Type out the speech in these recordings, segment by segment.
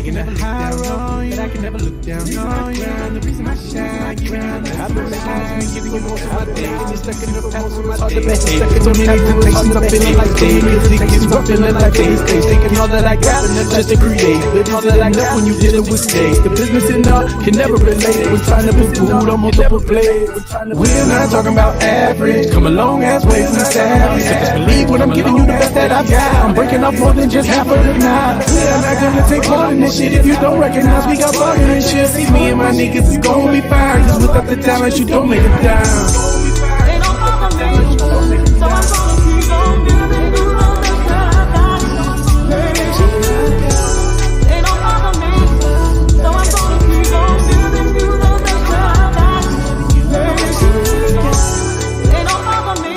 taking a high road, but I can never look down on you. The reason I shine, giving you the shine, giving you most of my days, and stuck in the past with my days. So many temptations, I'm feeling like David. Addictions, I'm feeling like days. Taking all that I got just to create, but all that I got when you dealing with stage. The business and all can never relate. We're trying to put food on multiple plates. We're not talking about average. Come a long ass way from the savage. So just believe when I'm giving you the best that I've got. I'm breaking off more than just half of the night. We're not gonna take part in this shit if you don't recognize we got butter and shit. See me and my niggas is gonna be fine. Cause without the talent you don't make it down. They don't bother me, so I'm gonna keep on giving you the best that I got. They don't bother me, so I'm gonna keep on giving you the best that I got. They don't bother me,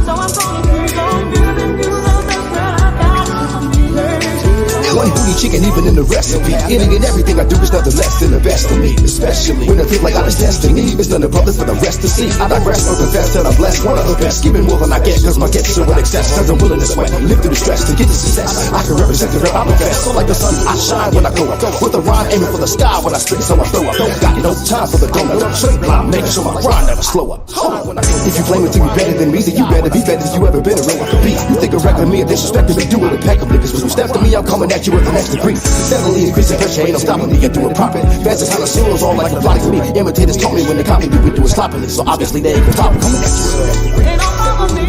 so I'm gonna keep on giving you the best that I got. One booty chicken even in the recipe. Any and everything I do is nothing less than the best of me. Especially when I feel like I was destiny. It's none of brothers for the rest to see. I digress or confess that I'm blessed. One of the best, giving more than I get. Cause my gets are in excess. Cause I'm willing to sweat, live through the stress to get to success. I can represent the real I'm the best. So like the sun, I shine when I go up. With a rhyme aiming for the sky when I spit, so I throw up. Don't got no time for the donut. Straight line, making sure my grind never slow up. If you claim to be better than me, then you better be better than you ever been around with the beat. You think of regular me and disrespecting me, do it impeccably. Cause when you step to me, I'm coming at you with the next degree. Steadily increasing pressure, ain't no stopping me, I do it proper. Fans is hella singles, all like a block to me. Imitators told me when they copy me, we do it sloppily. So obviously they ain't gonna stop coming at you. They don't bother me,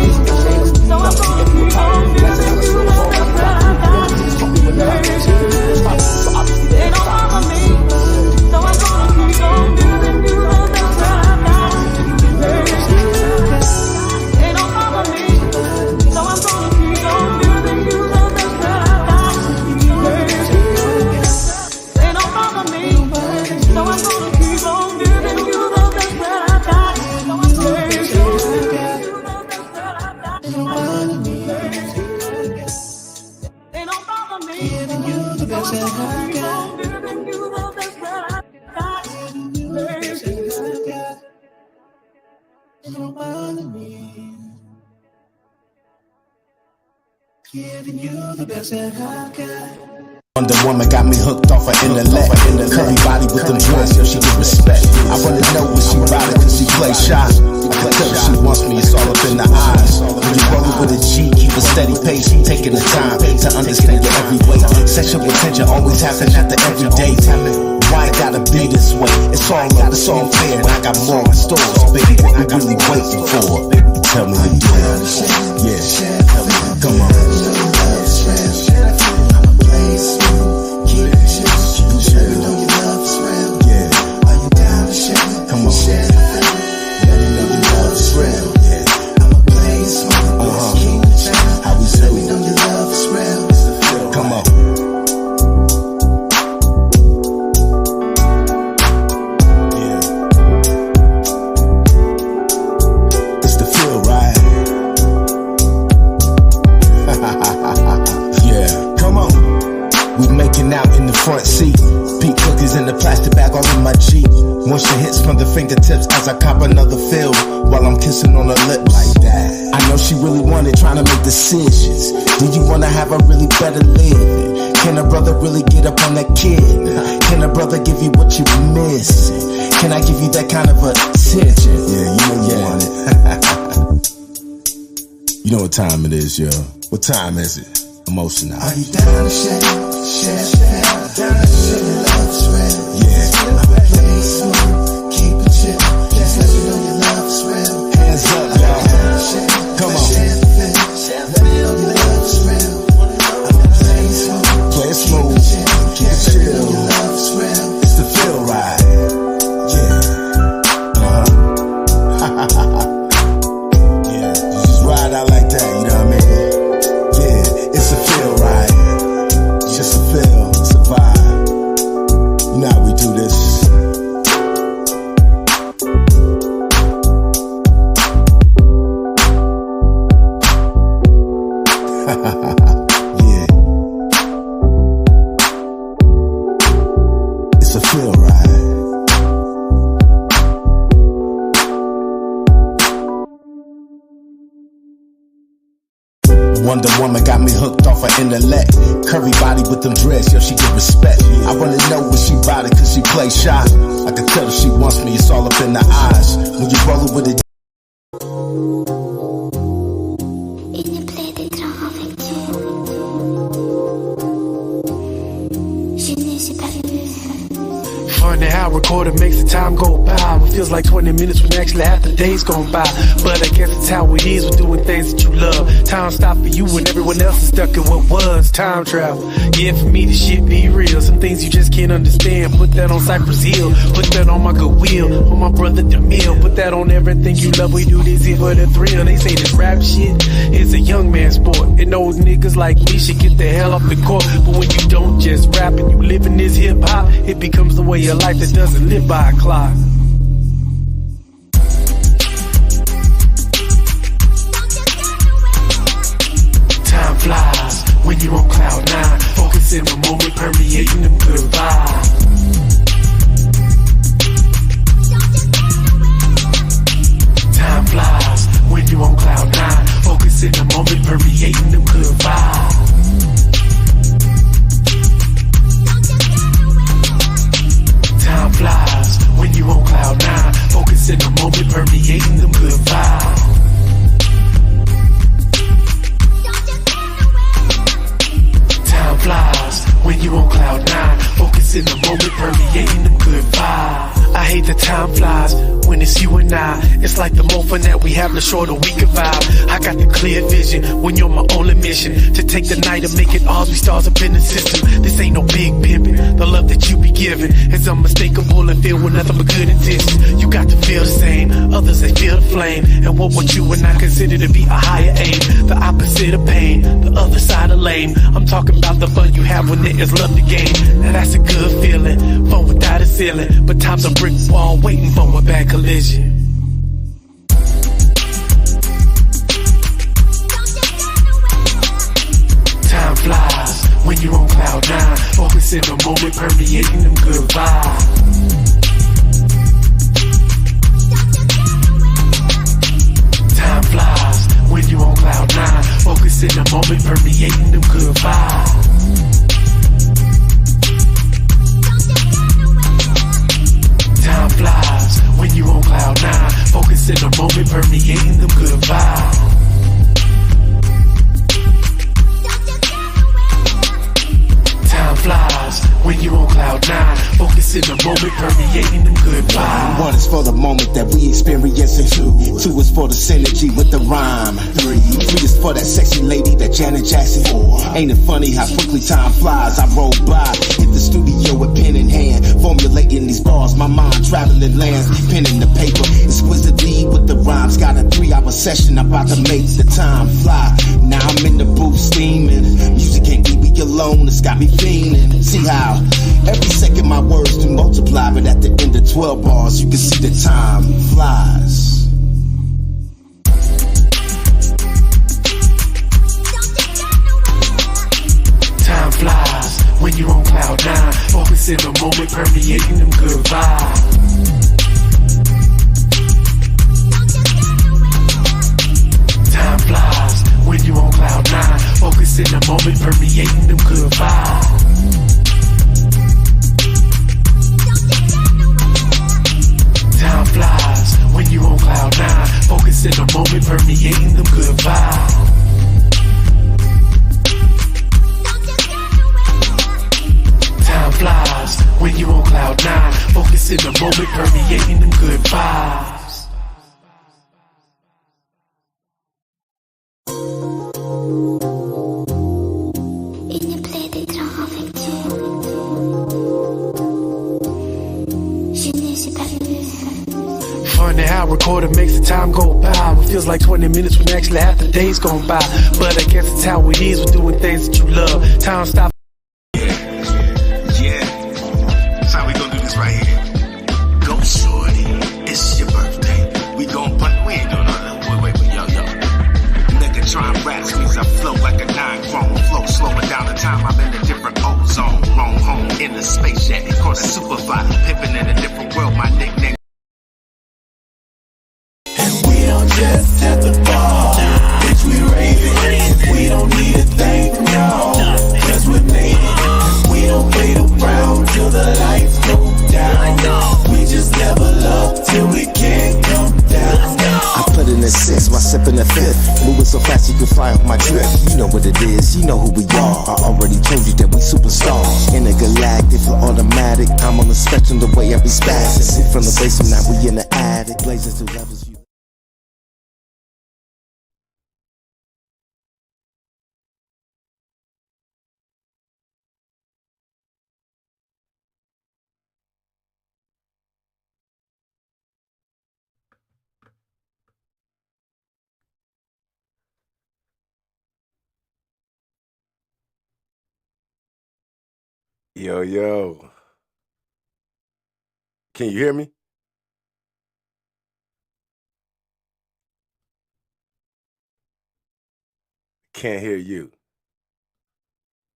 so I'm gonna keep on giving you the best that I got. They don't bother me, so I'm gonna keep on giving you the best that I got. They don't bother me, so I'm gonna keep on giving you the best that I got. They don't bother me, so I'm gonna keep on giving you the best that I got. They don't bother me. They don't bother me. Giving you the best that I got. Giving you the best that I got. Giving you the best that I got. They don't bother me. Giving you the best that I got. Wonder Woman got me hooked off her intellect. Curvy body with them joints, yo, she get respect. I wanna know when she ride it cause she play shy. I can tell she wants me, it's all up in the eyes. When you roll with a G, keep a steady pace, taking the time to understand your every way. Sexual attention always happen after every day. Why it gotta be this way? It's all love, it's all fair, and I got more in store. Baby, what you really waiting for? Tell me the deal. Yeah, come on. Keep it chill, you know your love is real. Yeah, are you down to share? Come on, share. Let me know your love is real. Yeah, I'ma play it smooth. Keep it chill. How we say? Let me know your love is real. Come on. Yeah, it's the feel, right? Yeah, come on. We making out in the front seat. Pink cookies in the plastic bag all in my Jeep. Moisture hits from the fingertips as I cop another fill while I'm kissing on her lips like that. I know she really wanted, trying to make decisions. Do you wanna have a really better live? Can a brother really get up on that kid? Can a brother give you what you missing? Can I give you that kind of attention? Yeah, you know you want it. You know what time it is, yo. What time is it? Emotional. Are you down to share? Down to share your love is real. Yeah, I'ma play it smooth, keep it chill. Just let me know your love is real. Hands up, y'all. Come on. Let me know your love is real. I'ma play it smooth, keep it chill. Your love is real. It's the feel ride. Yeah. Yeah, you just ride out like that, you know what I mean? Yeah, it's a feel ride. Just a feel, it's a vibe. The woman got me hooked off her intellect. Curvy body with them dreads, yo, she get respect. I wanna know what she bout it, cause she play shy. I can tell she wants me, it's all up in the eyes. When you rollin' with it. Il me plaît d'être avec Dieu. Je ne suis pas venue. Funny how recording makes the time go by. It feels like 20 minutes when actually half the day's gone by. But I guess it's how it is with doing things that you love. Time stop for you when everyone else is stuck in what was. Time travel. Yeah, for me, this shit be real. Some things you just can't understand. Put that on Cypress Hill. Put that on my goodwill. On my brother DeMille. Put that on everything you love. We do this here for the thrill. They say this rap shit is a young man's sport. And those niggas like me should get the hell off the court. But when you don't just rap and you live in this hip hop, it becomes the way of life that doesn't live by a clock. Time flies when you on cloud nine, focus in the moment, permeating them good vibes. Time flies when you on cloud nine, focus in the moment, permeating them good vibes. Time flies when you on cloud nine, focus in the moment, permeating them good vibes. Time flies when you on cloud nine, focus in the moment, permeating them good vibes. I hate that time flies when it's you and I. It's like the more fun that we have, the shorter we can vibe. I got the clear vision when you're my only mission, to take the night and make it all we stars up in the system. This ain't no big pimping. The love that you be giving is unmistakable and filled with nothing but good intentions. You got to feel the same, others they feel the flame. And what you and I consider to be a higher aim, the opposite of pain, the other side of lame. I'm talking about the fun you have when there is love to gain. Now that's a good feeling, fun without a ceiling. But time's a brick wall waiting for a bad collision. Time flies when you on cloud nine, focus in the moment, permeating them good vibes. Time flies when you on cloud nine, focus in the moment, permeating them good vibes. Time flies when you on cloud nine, focus in the moment, permeating them good vibes. Time flies when you on cloud nine, focus in the moment, permeating them good vibes. One is for the moment that we experiencing. Two is for the synergy with the rhyme. Three is for that sexy lady that Janet Jackson. Ain't it funny how quickly time flies? I roll by, hit the studio with pen in hand, formulating these bars. My mind traveling lands, pen in the paper, exquisitely with the rhymes. Got a 3-hour session, I'm about to make the time fly. Now I'm in the booth steaming. Music can't leave me alone, it's got me fiending. See how every second my words do multiply, but at the end of 12 bars, you can see the time flies. Time flies when you on cloud nine, focus in the moment, permeating them good vibes. Time flies when you on cloud nine, focus in the moment, permeating them good vibes. Time flies when you on cloud nine, focus in the moment, permeating them good vibes. Time flies when you on cloud nine, focus in the moment, permeating them good vibes. Il me plaît d'être avec Dieu. Je ne suis pas venue. Funny how recording makes the time go by. It feels like 20 minutes when actually half the day's gone by. But I guess it's how it is with doing things that you love. Time stop. Yeah. That's how we gonna do this right here. Go shorty, it's your birthday. We gon' put, we ain't doing all that. Wait, yo. Nigga trying raps means I flow like a 9-chrome. Flow slowing down the time, I'm in a different ozone. Wrong home in a space jet. Caught a super vibe, pimping in a different world. My nickname. We don't just have to ball, bitch, we raving. We don't need fly off my drip. You know what it is, you know who we are. I already told you that we superstars. Intergalactic for automatic. I'm on the spectrum the way I be spazzing. Sit from the basement, now we in the attic. Blazing to levels you. Yo, yo. Can you hear me? Can't hear you.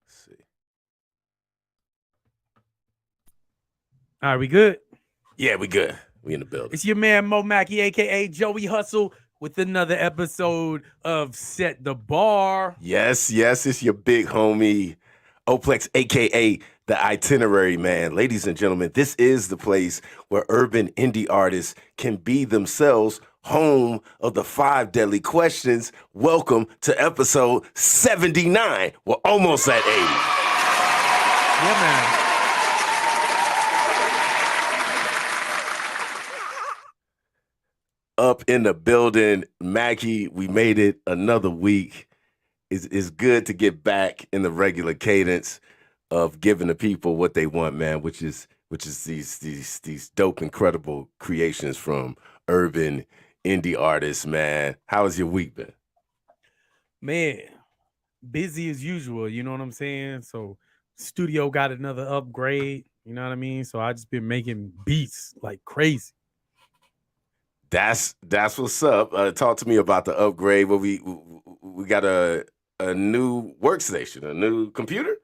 Let's see. All right, we good? Yeah, we good. We in the building. It's your man Mo Mackey, aka Joey Hustle, with another episode of Set the Bar. Yes, it's your big homie, Oplex, aka the Itinerary Man. Ladies and gentlemen, this is the place where urban indie artists can be themselves, home of the 5 deadly questions. Welcome to episode 79. We're almost at 80. Yeah, man. Up in the building, Mackie, we made it another week. It's good to get back in the regular cadence of giving the people what they want, man, which is these dope, incredible creations from urban indie artists, man. How has your week been? Man, busy as usual, you know what I'm saying? So studio got another upgrade, you know what I mean? So I just been making beats like crazy. That's what's up. Talk to me about the upgrade. Where we got a new workstation, a new computer.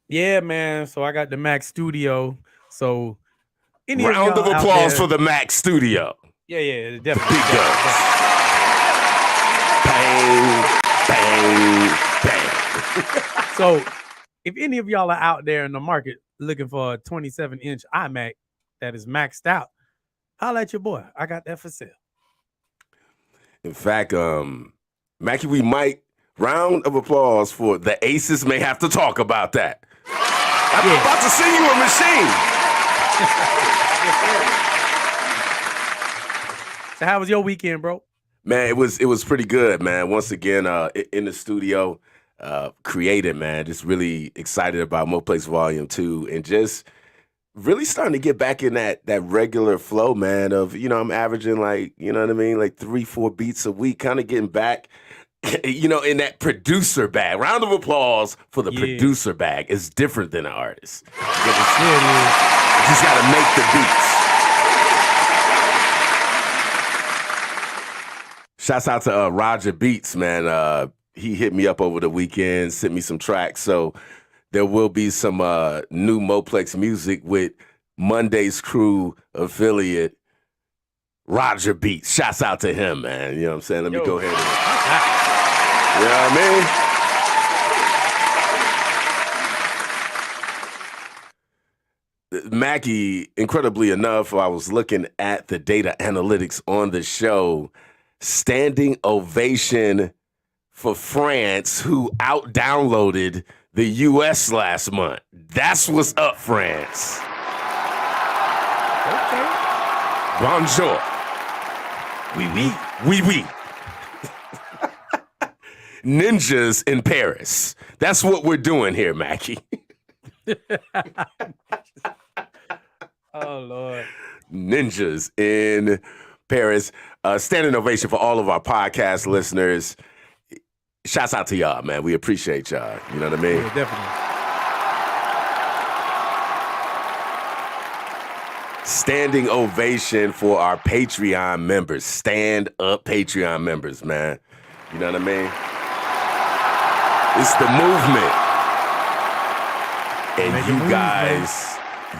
Yeah, man. So I got the Mac Studio. So round of applause for the Mac Studio. Yeah, definitely. Big guns. Bang, bang. So if any of y'all are out there in the market looking for a 27-inch iMac that is maxed out, holla at your boy. I got that for sale. In fact, Mackie, we might round of applause for the Aces may have to talk about that. I'm about to send you a machine. So how was your weekend, bro? Man, it was pretty good, man. Once again, in the studio, created, man. Just really excited about Moplex Volume 2 and just really starting to get back in that regular flow, man, of, I'm averaging like, you know what I mean, like 3-4 beats a week, kind of getting back, in that producer bag. Round of applause for the producer bag. It's different than an artist. You just got to make the beats. Shouts out to Roger Beats, man. He hit me up over the weekend, sent me some tracks, so there will be some new Moplex music with Monday's Crew affiliate, Roger Beats. Shouts out to him, man. You know what I'm saying? Let me go ahead and... You know what I mean? Mackie, incredibly enough, I was looking at the data analytics on the show. Standing ovation for France, who out-downloaded the U.S. last month. That's what's up, France. Okay. Bonjour. Oui. Ninjas in Paris. That's what we're doing here, Mackie. Oh, Lord. Ninjas in Paris. Standing ovation for all of our podcast listeners. Shouts out to y'all, man. We appreciate y'all. You know what I mean? Yeah, definitely. Standing ovation for our Patreon members. Stand up Patreon members, man. You know what I mean? It's the movement. And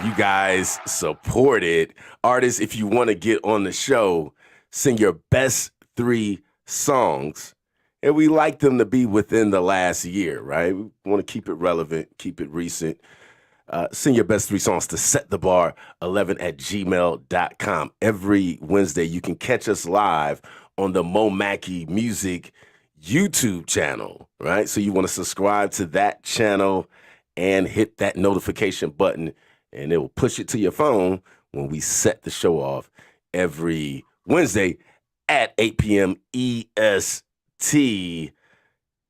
you guys support it. Artists, if you want to get on the show, sing your best 3 songs. And we like them to be within the last year, right? We want to keep it relevant, keep it recent. Send your best 3 songs to setthebar11@gmail.com. Every Wednesday, you can catch us live on the Mo Mackey Music YouTube channel, right? So you want to subscribe to that channel and hit that notification button, and it will push it to your phone when we set the show off every Wednesday at 8 p.m. EST. If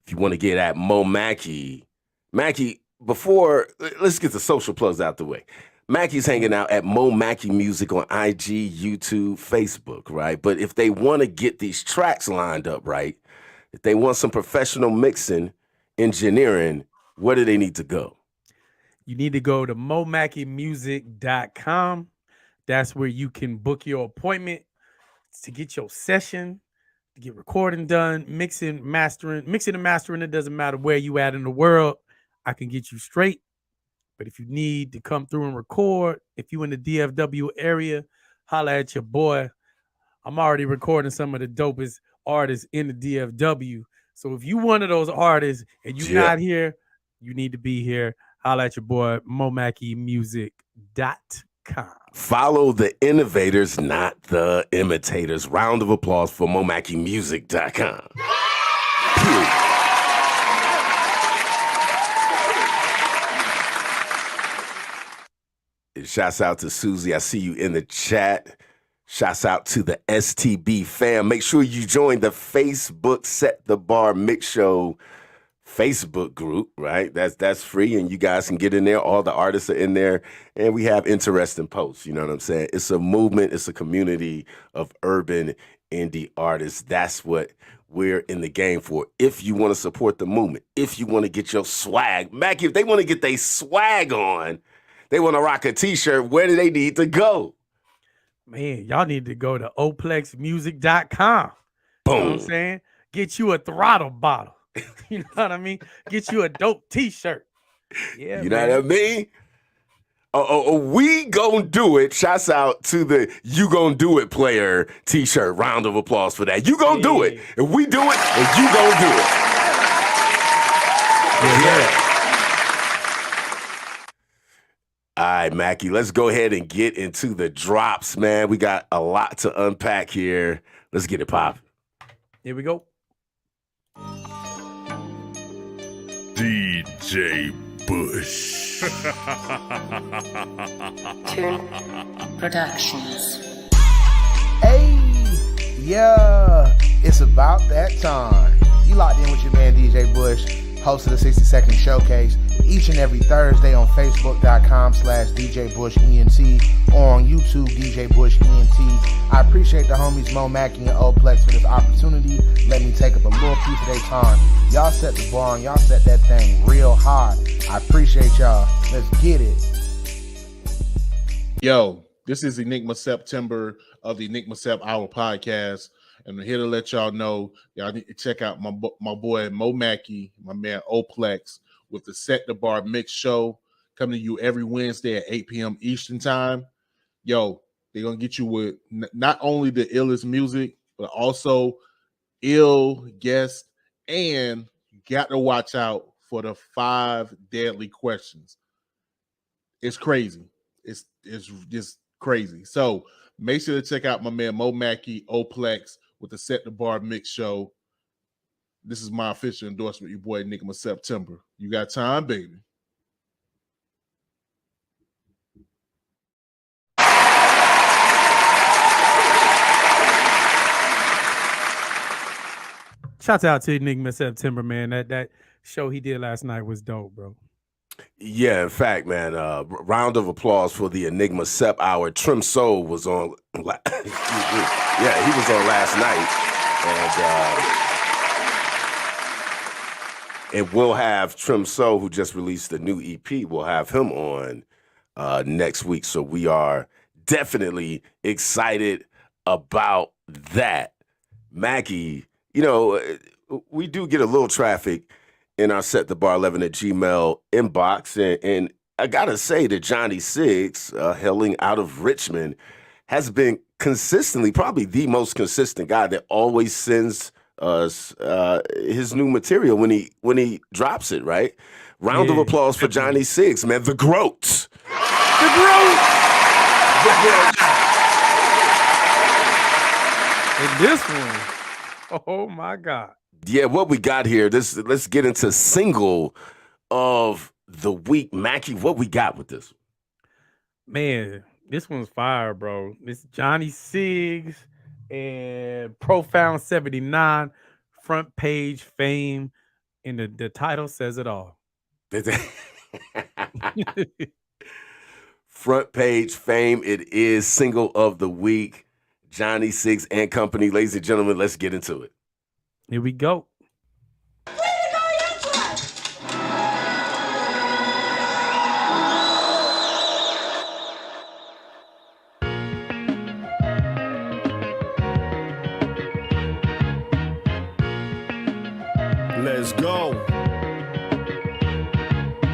you want to get at Mo Mackey, let's get the social plugs out the way. Mackey's hanging out at Mo Mackey Music on IG, YouTube, Facebook, right? But if they want to get these tracks lined up right, if they want some professional mixing, engineering, where do they need to go? You need to go to momackymusic.com. That's where you can book your appointment to get your session, to get recording done, mixing and mastering. It doesn't matter where you at in the world. I can get you straight. But if you need to come through and record, if you in the DFW area, holla at your boy. I'm already recording some of the dopest artists in the DFW. So if you one of those artists and you're not here, you need to be here. Holla at your boy, momackymusic.com. Follow the innovators, not the imitators. Round of applause for momackymusic.com. Shouts out to Susie. I see you in the chat. Shouts out to the STB fam. Make sure you join the Facebook Set the Bar Mixshow Facebook group, right? That's free, and you guys can get in there. All the artists are in there, and we have interesting posts. You know what I'm saying? It's a movement. It's a community of urban indie artists. That's what we're in the game for. If you want to support the movement, if you want to get your swag, Mackie, if they want to get their swag on, they want to rock a T-shirt, where do they need to go? Man, y'all need to go to oplexmusic.com. Boom. You know what I'm saying? Get you a throttle bottle. You know what I mean? Get you a dope T-shirt. Yeah, you know what I mean? We gon' do it. Shouts out to the You Gon' Do It player T-shirt. Round of applause for that. You gon' do it. If we do it, and you gon' do it. Yeah. All right, Mackie, let's go ahead and get into the drops, man. We got a lot to unpack here. Let's get it popping. Here we go. DJ Bush. Tune Productions. Hey, yeah, it's about that time. You locked in with your man DJ Bush, host of the 60-second showcase, each and every Thursday on Facebook.com/DJ Bush ENT or on YouTube DJ Bush ENT. I appreciate the homies Mo Mackey and Oplex for this opportunity. Let me take up a little piece of their time. Y'all set the bar and y'all set that thing real high. I appreciate y'all. Let's get it. Yo, this is Enigma September of the Enigma Sep Hour podcast. And I'm here to let y'all know, y'all need to check out my boy Mo Mackey, my man Oplex, with the Set the Bar Mixshow, coming to you every Wednesday at 8 p.m. Eastern Time. Yo, they're going to get you with not only the illest music, but also ill guests, and you got to watch out for the 5 deadly questions. It's crazy. It's just crazy. So make sure to check out my man Mo Mackey, Oplex, with the Set the Bar Mixshow. This is my official endorsement, your boy Enigma September. You got time, baby. Shout out to Enigma September, man. That show he did last night was dope, bro. Yeah, in fact, man, round of applause for the Enigma Sep Hour. Trim Soul was on, yeah, he was on last night. And we'll have Trim Soul, who just released a new EP, we'll have him on next week. So we are definitely excited about that. Mackie, you know, we do get a little traffic in our Set the Bar 11 at Gmail inbox. And I got to say that Johnny Six, hailing out of Richmond, has been consistently, probably the most consistent guy that always sends us his new material when he drops it, right? Round of applause for Johnny Six, man. The Groats. The Groats. And this one, oh my God. Yeah, what we got here, let's get into single of the week. Mackie, what we got with this? Man, this one's fire, bro. It's Johnny Siggs and Profound 79, Front Page Fame, and the title says it all. Front Page Fame, it is single of the week. Johnny Siggs and Company. Ladies and gentlemen, let's get into it. Here we go. Let's go.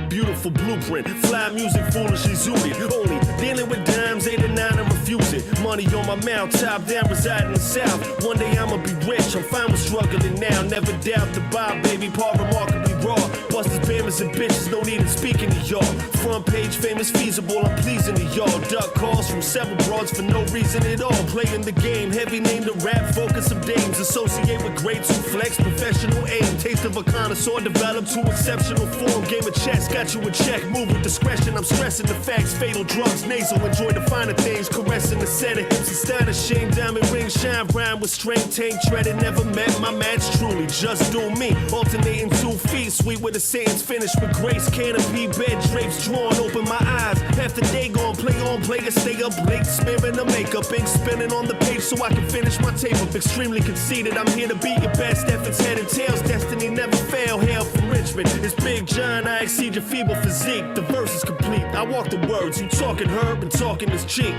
Beautiful blueprint, fly music foolishly zooted. Only dealing with dimes, 8 and 9 and refuse it. Money on my mouth, top down, reside in the south. One day I'ma be rich, I'm fine with struggling now. Never doubt the Bob, baby, part remarkably raw. Busters, bammers, and bitches, no need in speaking to y'all. Front page famous, feasible, I'm pleasing to y'all. Duck calls from several broads for no reason at all. Playing the game, heavy name to rap, focus of dames. Associate with greats who flex, professional aim. Taste of a connoisseur, developed to exceptional form. Game of chess, got you in check, move with discretion. I'm stressing the facts, fatal drugs, nasal. Enjoy the finer things, caressing the set of hips. Astonishing, diamond ring, shine, rhyme with strength. Tank treaded, never met my match, truly. Just do me, alternating 2 feet. Sweet with the sentence, finished with grace. Canopy, bed drapes drawn, open my eyes. Half the day gone, play on, play to stay up late. Smearing the makeup, ink spinning on the page so I can finish my tape up. Extremely conceited, I'm here to be your best. Efforts, head and tails, destiny never fail. Hail from Richmond, it's Big John, I exceed your feeble physique. The verse is complete, I walk the words. You talking herb and talking is cheap.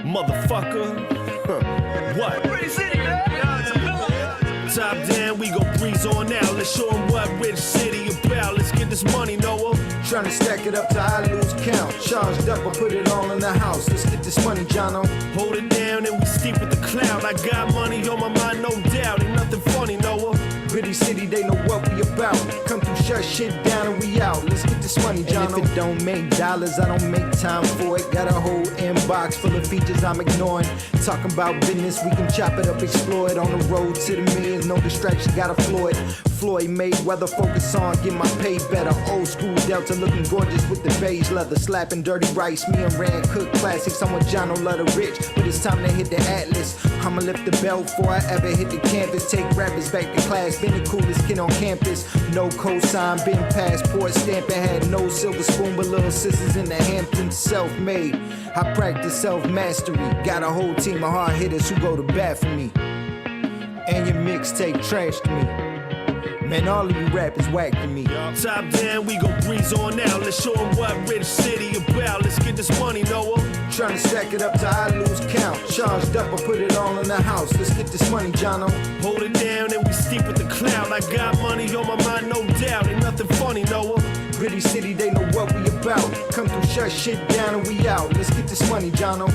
Motherfucker, what? Top down, we gon' breeze on out. Let's show 'em what rich city about. Let's get this money, Noah. Tryna stack it up till I lose count. Charged up, I put it all in the house. Let's get this money, Jono. Hold it down and we steep with the cloud. I got money on my mind, no doubt. Ain't nothing funny, Noah. Gritty city, they know what we about. Come through, shut shit down and we out. Let's get this money, Jono. And if it don't make dollars, I don't make time for it. Got a whole inbox full of features I'm ignoring. Talking about business, we can chop it up, explore it. On the road to the millions, no distraction, gotta floor it. Floyd Mayweather, focus on, get my pay better. Old school Delta looking gorgeous with the beige leather. Slapping dirty rice, me and Rand cook classics. I'm with Jono, love the rich, but it's time to hit the Atlas. I'ma lift the belt before I ever hit the canvas. Take rappers back to class, been the coolest kid on campus. No cosign, been passport stamping. Had no silver spoon, but little sisters in the Hamptons. Self-made, I practice self-mastery. Got a whole team of hard hitters who go to bat for me. And your mixtape trash to me. Man, all of you rappers whack to me. Top down, we gon' breeze on out. Let's show 'em what rich city about. Let's get this money, Noah. Tryna stack it up till I lose count. Charged up, I put it all in the house. Let's get this money, Jono. Hold it down and we steep with the cloud. I got money on my mind, no doubt. Ain't nothing funny, Noah. Gritty city, they know what we about. Come through, shut shit down and we out. Let's get this money, Jono.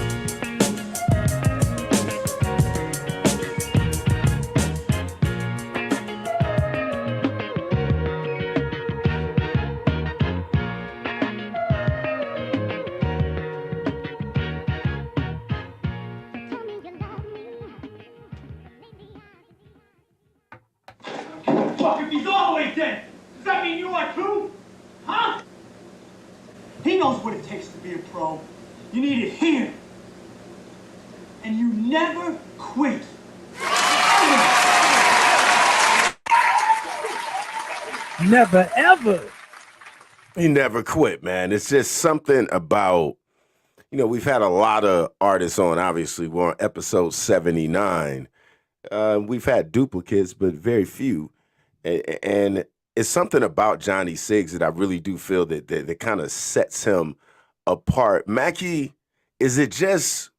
Fuck, if he's all the way dead, does that mean you are too? Huh? He knows what it takes to be a pro. You need it here. And you never quit. Never ever. He never quit, man. It's just something about, we've had a lot of artists on. Obviously, we're on episode 79. We've had duplicates, but very few. And it's something about Johnny Siggs that I really do feel that kind of sets him apart. Mackie, does it just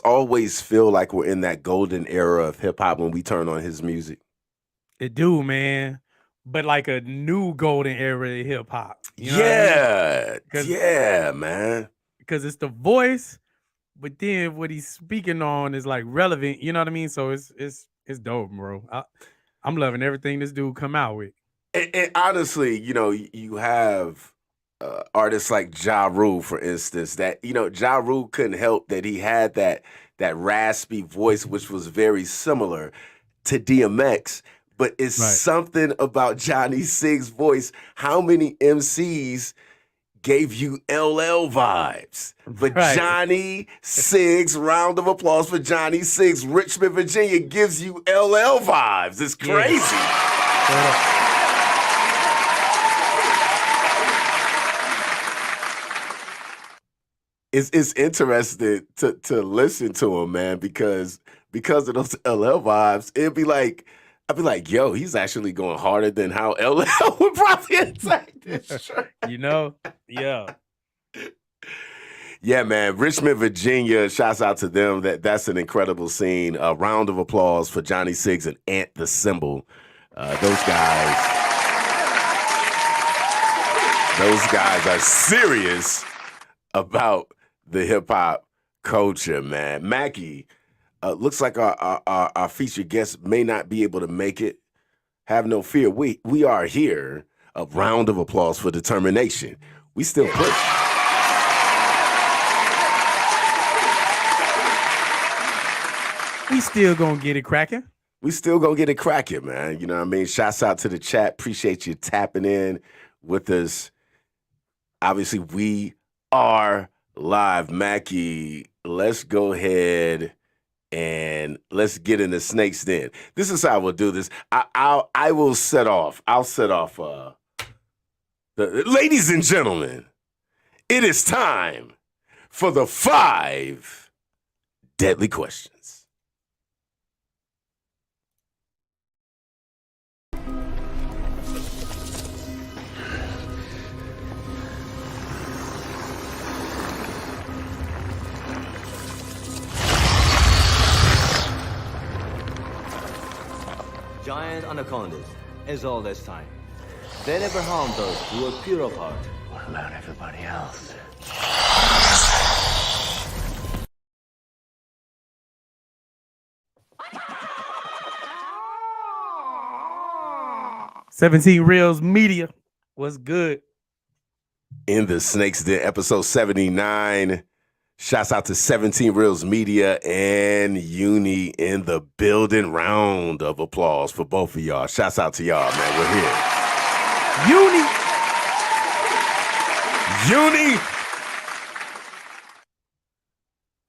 always feel like we're in that golden era of hip hop when we turn on his music? It do, man. But like a new golden era of hip hop. You know Yeah. what I mean? Yeah, man. Because it's the voice, but then what he's speaking on is like relevant. You know what I mean? So it's dope, bro. I'm loving everything this dude come out with. And honestly, you have artists like Ja Rule, for instance, that, Ja Rule couldn't help that he had that raspy voice, which was very similar. to DMX, but it's something about Johnny Sig's voice. How many MCs gave you LL vibes? For Johnny Siggs, round of applause for Johnny Siggs. Richmond, Virginia gives you LL vibes. It's crazy. It's interesting to listen to him, man, because of those LL vibes, I'd be like, yo, he's actually going harder than how LL would probably attack this. Yeah. Yeah, man. Richmond, Virginia, shouts out to them. That's an incredible scene. A round of applause for Johnny Siggs and Ant the Symbol. Those guys are serious about the hip hop culture, man. Mackie, looks like our featured guest may not be able to make it. Have no fear. We are here. A round of applause for determination. We still push. We still gonna get it cracking. We still gonna get it cracking, man. You know what I mean? Shouts out to the chat. Appreciate you tapping in with us. Obviously, we are live. Mackie, let's go ahead and let's get in the snake's den. This is how we'll do this. I will set off. I'll set off. Ladies and gentlemen, it is time for the 5 deadly questions. Giant anacondas, as all this time. They never harm those who are pure of heart. What about everybody else? "17 Reels Media." What's good? In the Snake's Den, episode 79. Shouts out to 17 Reels Media and Uni in the building. Round of applause for both of y'all. Shouts out to y'all, man. We're here.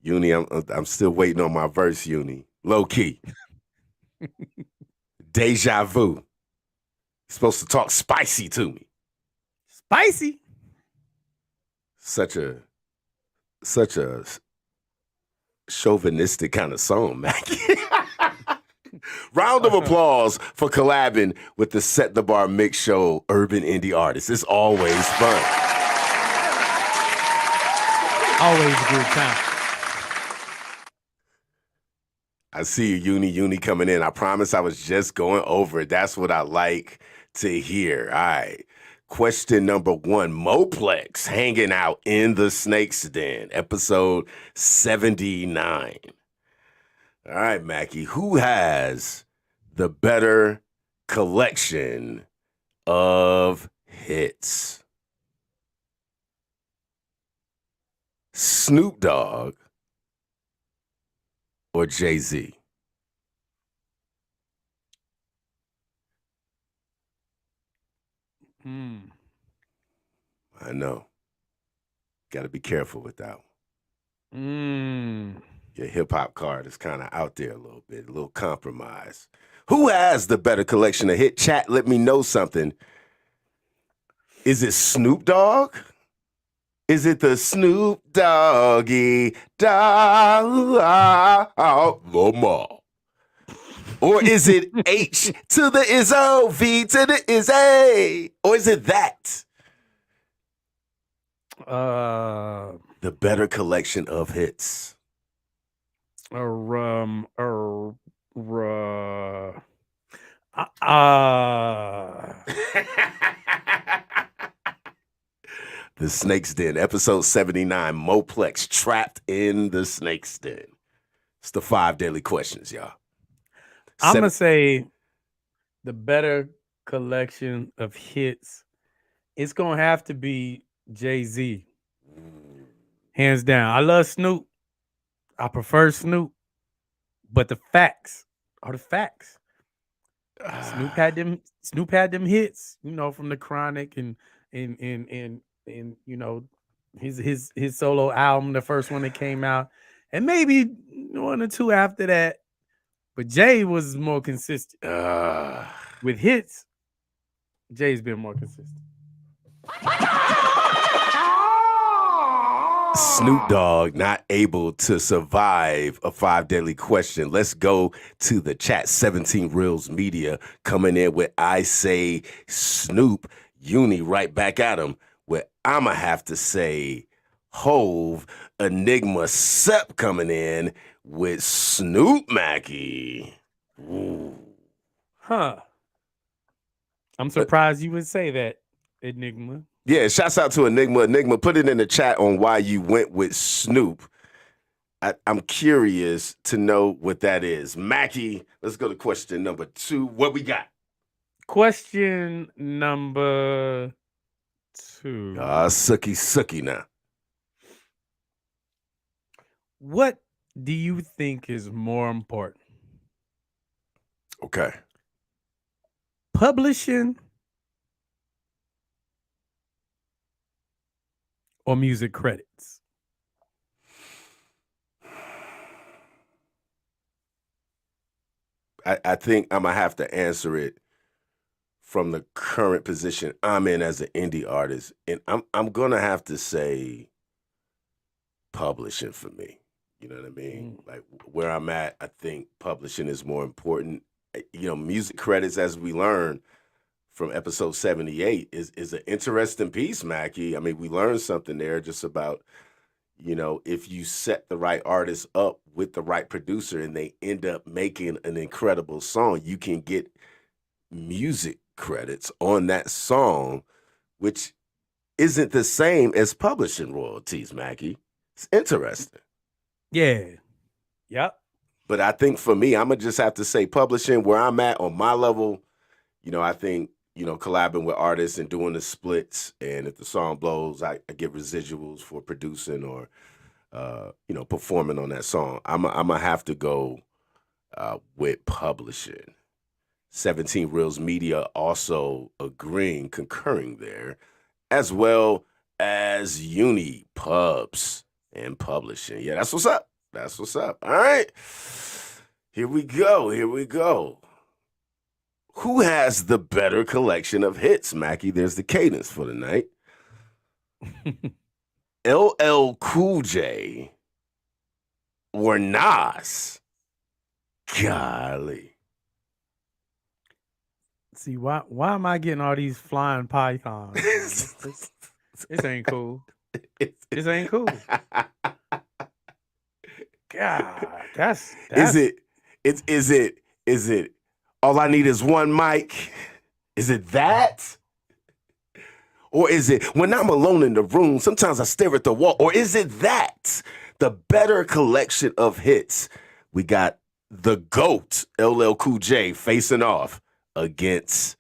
Uni, I'm still waiting on my verse, Uni. Low key. Deja vu. You're supposed to talk spicy to me. Spicy? Such a chauvinistic kind of song, Mackie. Round of applause for collabing with the Set the Bar Mixshow urban indie artists. It's always fun. Always a good time. I see you, Uni coming in. I promise I was just going over it. That's what I like to hear. All right. Question number 1, Moplex hanging out in the Snake's Den, episode 79. All right, Mackie, who has the better collection of hits? Snoop Dogg or Jay-Z? I know. Got to be careful with that one. Your hip-hop card is kind of out there a little bit, a little compromised. Who has the better collection of hit? Chat, let me know something. Is it Snoop Dogg? Is it the Snoop Doggy Dogg Lamar? Or is it H to the Izzo, V to the Izzy? Or is it that? The better collection of hits. The Snake's Den, episode 79, Moplex, trapped in the Snake's Den. It's the 5 daily questions, y'all. I'm going to say the better collection of hits, it's going to have to be Jay-Z. Hands down. I love Snoop. I prefer Snoop. But the facts are the facts. Snoop had them hits, from the Chronic and his solo album, the first one that came out, and maybe one or two after that. But Jay was more consistent. With hits, Jay's been more consistent. Snoop Dogg not able to survive a 5 deadly question. Let's go to the chat. 17 Reels Media coming in with I say Snoop. Uni right back at him with I'ma have to say Hove. Enigma Sep coming in with Snoop Mackey. Ooh. Huh. I'm surprised you would say that, Enigma. Yeah, shouts out to Enigma. Enigma, put it in the chat on why you went with Snoop. I'm curious to know what that is. Mackie, let's go to question number 2. What we got? Question number 2. Sucky now. What do you think is more important? Okay. Publishing or music credits? I think I'm going to have to answer it from the current position I'm in as an indie artist. And I'm going to have to say publishing for me. You know what I mean? Like where I'm at, I think publishing is more important. Music credits, as we learned from episode 78, is an interesting piece, Mackie. I mean, we learned something there just about, if you set the right artist up with the right producer and they end up making an incredible song, you can get music credits on that song, which isn't the same as publishing royalties, Mackie. It's interesting. Yeah. Yep. But I think for me, I'm going to just have to say publishing where I'm at on my level. I think, collabing with artists and doing the splits. And if the song blows, I get residuals for producing or, performing on that song. I'm going to have to go with publishing. 17 Reels Media also concurring there, as well as Uni Pubs and Publishing. Yeah, that's what's up. That's what's up. All right. Here we go. Who has the better collection of hits, Mackie? There's the cadence for the night. LL Cool J or Nas? Golly. See, why am I getting all these flying pythons? This ain't cool. This ain't cool. God, that's Is it all I need is one mic? Is it that? Or is it when I'm alone in the room, sometimes I stare at the wall? Or is it that? The better collection of hits. We got the GOAT, LL Cool J, facing off against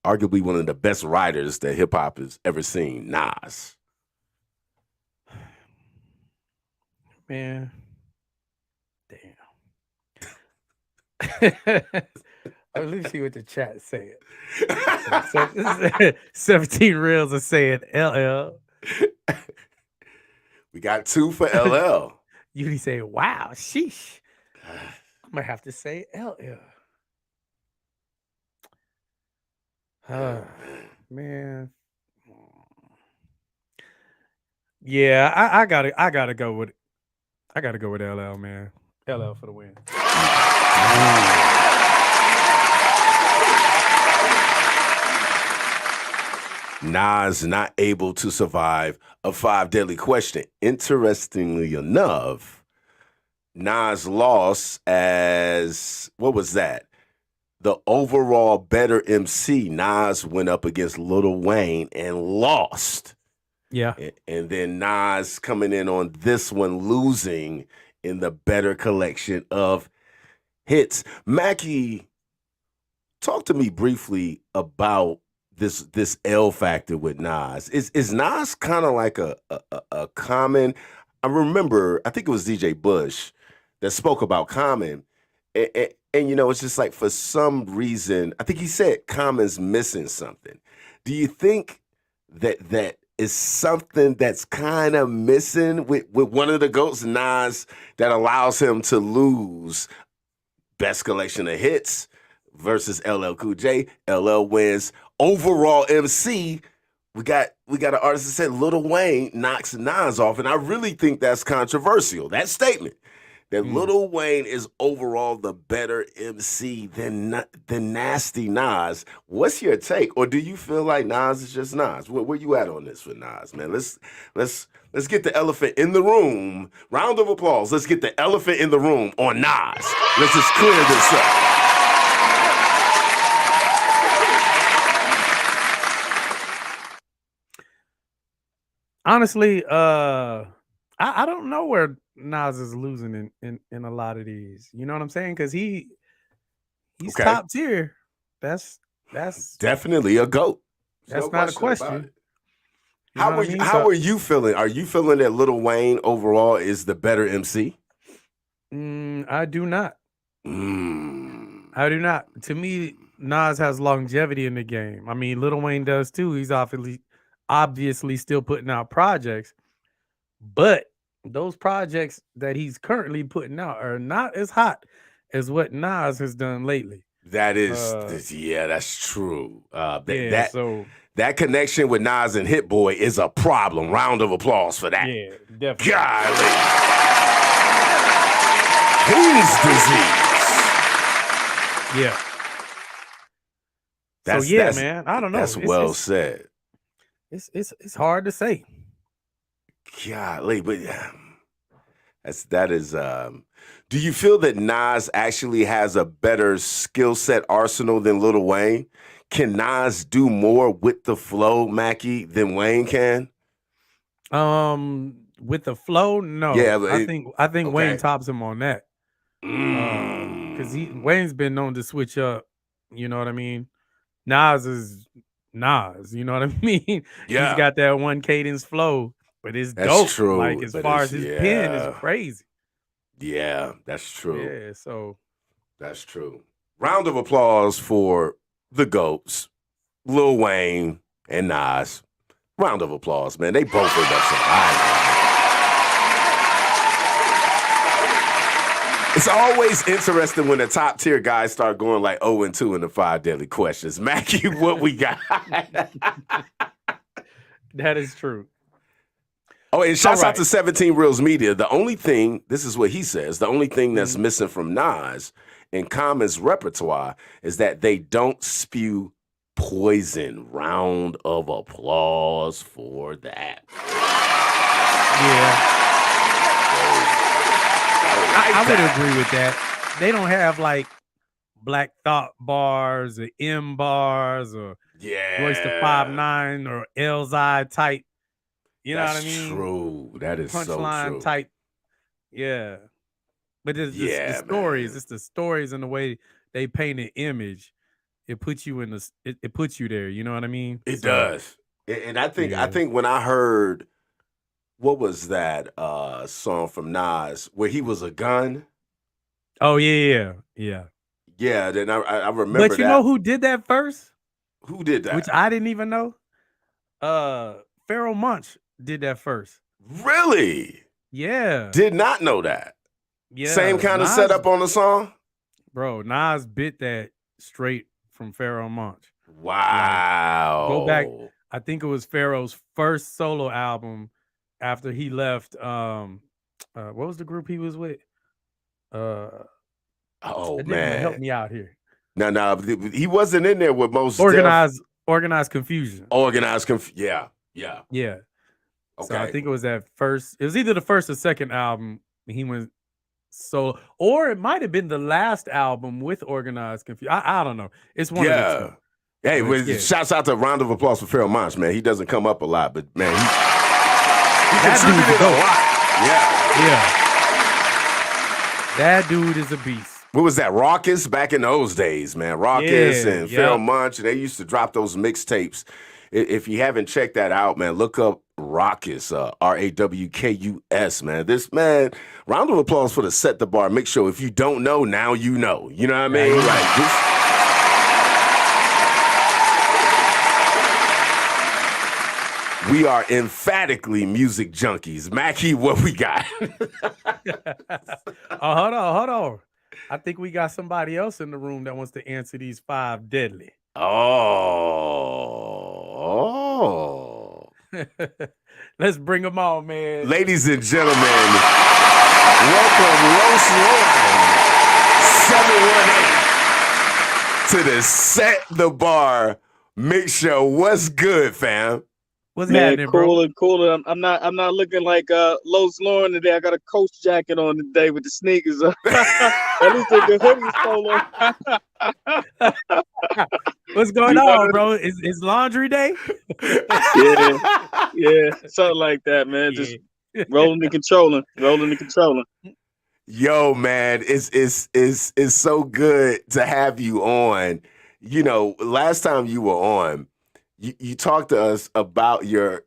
arguably one of the best writers that hip hop has ever seen, Nas. Man. Damn. Let me see what the chat said. 17 Reels are saying LL. We got 2 for LL. You say, wow, sheesh. I'm going to have to say LL. Man. Yeah, I gotta go with LL, man. LL for the win. Nas not able to survive a 5 deadly question. Interestingly enough, Nas lost as, what was that? The overall better MC. Nas went up against Lil Wayne and lost. Yeah. And then Nas coming in on this one, losing in the better collection of hits. Mackie, talk to me briefly about this L factor with Nas. Is Nas kind of like a Common? I remember, I think it was DJ Bush that spoke about Common. And it's just like for some reason, I think he said Common's missing something. Do you think that is something that's kind of missing with one of the GOATs, Nas, that allows him to lose best collection of hits versus LL Cool J? LL wins overall MC. We got an artist that said Lil Wayne knocks Nas off, and I really think that's controversial. That statement that Lil Wayne is overall the better MC than Nasty Nas. What's your take, or do you feel like Nas is just Nas? Where you at on this for Nas, man? Let's get the elephant in the room. Round of applause. Let's get the elephant in the room on Nas. Let's just clear this up. Honestly, I don't know where Nas is losing in a lot of these. You know what I'm saying? Because he's Okay. top tier. That's Definitely a GOAT. That's No not a question about question. it. You know what I mean? How are you feeling? Are you feeling that Lil Wayne overall is the better MC? I do not. I do not. To me, Nas has longevity in the game. I mean, Lil Wayne does too. He's obviously still putting out projects, but those projects that he's currently putting out are not as hot as what Nas has done lately. That is, yeah, that's true. So that connection with Nas and Hit Boy is a problem. Round of applause for that. yeah, definitely. Golly. King's disease. Yeah. That's man, I don't know. That's well said. It's hard to say. Golly, but that is. Do you feel that Nas actually has a better skill set arsenal than Lil Wayne? Can Nas do more with the flow, Mackie, than Wayne can? With the flow, no. Yeah, but I think okay. Wayne tops him on that. Because Wayne's been known to switch up. You know what I mean? Nas is Nas. You know what I mean? Yeah. He's got that one cadence flow, but it's That's dope. true, Like as but far it's- as his pen is crazy. Yeah, that's true. Yeah, so That's true. Round of applause for the GOATs, Lil Wayne and Nas. Round of applause, man. They both did that. It's always interesting when the top tier guys start going like 0-2 in the 5 deadly questions. Mackie, what we got? that is true. Oh, and shouts All out to right. 17 Reels Media. The only thing, this is what he says, the only thing that's missing from Nas in Common's repertoire is that they don't spew poison. Round of applause for that. Yeah. I would agree with that. They don't have like Black Thought bars or M bars or Royce the 5'9" or Elzai type. You know what I mean? True. That is so Punchline true. type. Yeah. But it's the stories. It's the stories and the way they paint an image. It puts you in it puts you there. You know what I mean? It does. And I think when I heard, what was that song from Nas where he was a gun? Oh, yeah. Yeah, then I remember that. But you know who did that first? Who did that? Which I didn't even know. Pharoah Monch did that first. Really? Yeah. Did not know that. Yeah. Same kind of Nas- setup on the song? Bro, Nas bit that straight from Pharoah Monch. Wow. Go back. I think it was Pharaoh's first solo album after he left. What was the group he was with? Oh, man. Help man. me out here. No, he wasn't in there with most Organized Confusion. Yeah. Yeah. Okay. So I think it was that first. It was either the first or second album he went solo, or it might have been the last album with Organized Confusion. I don't know. It's one of the two. Hey, But yeah. shouts out to a round of applause for Pharoah Monch, man. He doesn't come up a lot, but man, he That contributed dude's a lot. Yeah. Yeah. That dude is a beast. What was that? Raucous back in those days, man. Raucous Yeah, and yeah. Pharoah Monch, they used to drop those mixtapes. If you haven't checked that out, man, look up Rawkus, Rawkus, man. This man, round of applause for the Set the Bar Mix Show. If you don't know, now you know. You know what I mean? Like this. We are emphatically music junkies. Mackie, what we got? Hold on. I think we got somebody else in the room that wants to answer these 5 deadly. Oh. Let's bring them on, man. Ladies and gentlemen, welcome Los Lauren 718 to the Set the Bar Mix Show. What's good, fam? What's happening, bro? Cooler. I'm not looking like Los Lauren today. I got a Coach jacket on today with the sneakers on. At least the hoodie's polo. What's going on, bro? Is laundry day? yeah, something like that, man. Just rolling and controlling. Yo, man, it's so good to have you on. You know, last time you were on, you talked to us about your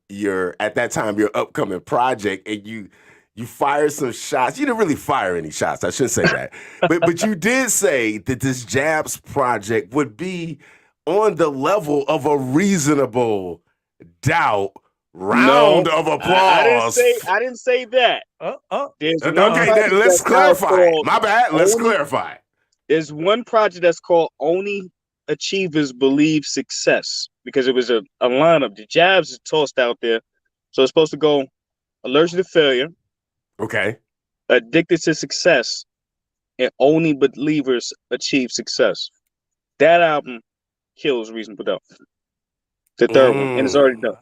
at that time your upcoming project, and you fired some shots. You didn't really fire any shots. I shouldn't say that, but you did say that this Jabs project would be on the level of a Reasonable Doubt round of applause. I didn't say that. Let's clarify. My bad. Let's clarify. There's one project that's called Only Achievers Believe Success, because it was a lineup. The Jabs is tossed out there. So it's supposed to go Allergic to Failure. Okay. Addicted to Success, and Only Believers Achieve Success. That album kills Reasonable Doubt. The third one, and it's already done.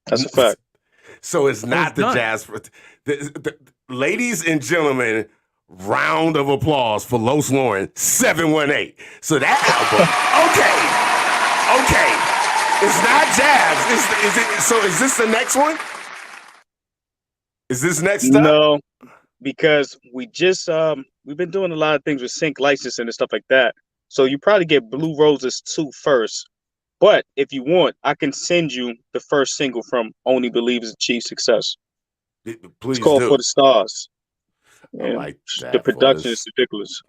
That's a fact. So it's not the Jazz. Ladies and gentlemen, round of applause for Los Lauren 718. So that album, okay. It's not Jazz. Is it? So is this the next one? Is this next up? No, because we just we've been doing a lot of things with sync licensing and stuff like that. So you probably get Blue Roses 2 first. But if you want, I can send you the first single from Only Believers Achieve Success. Please, it's called For the Stars. I like that. The production is ridiculous.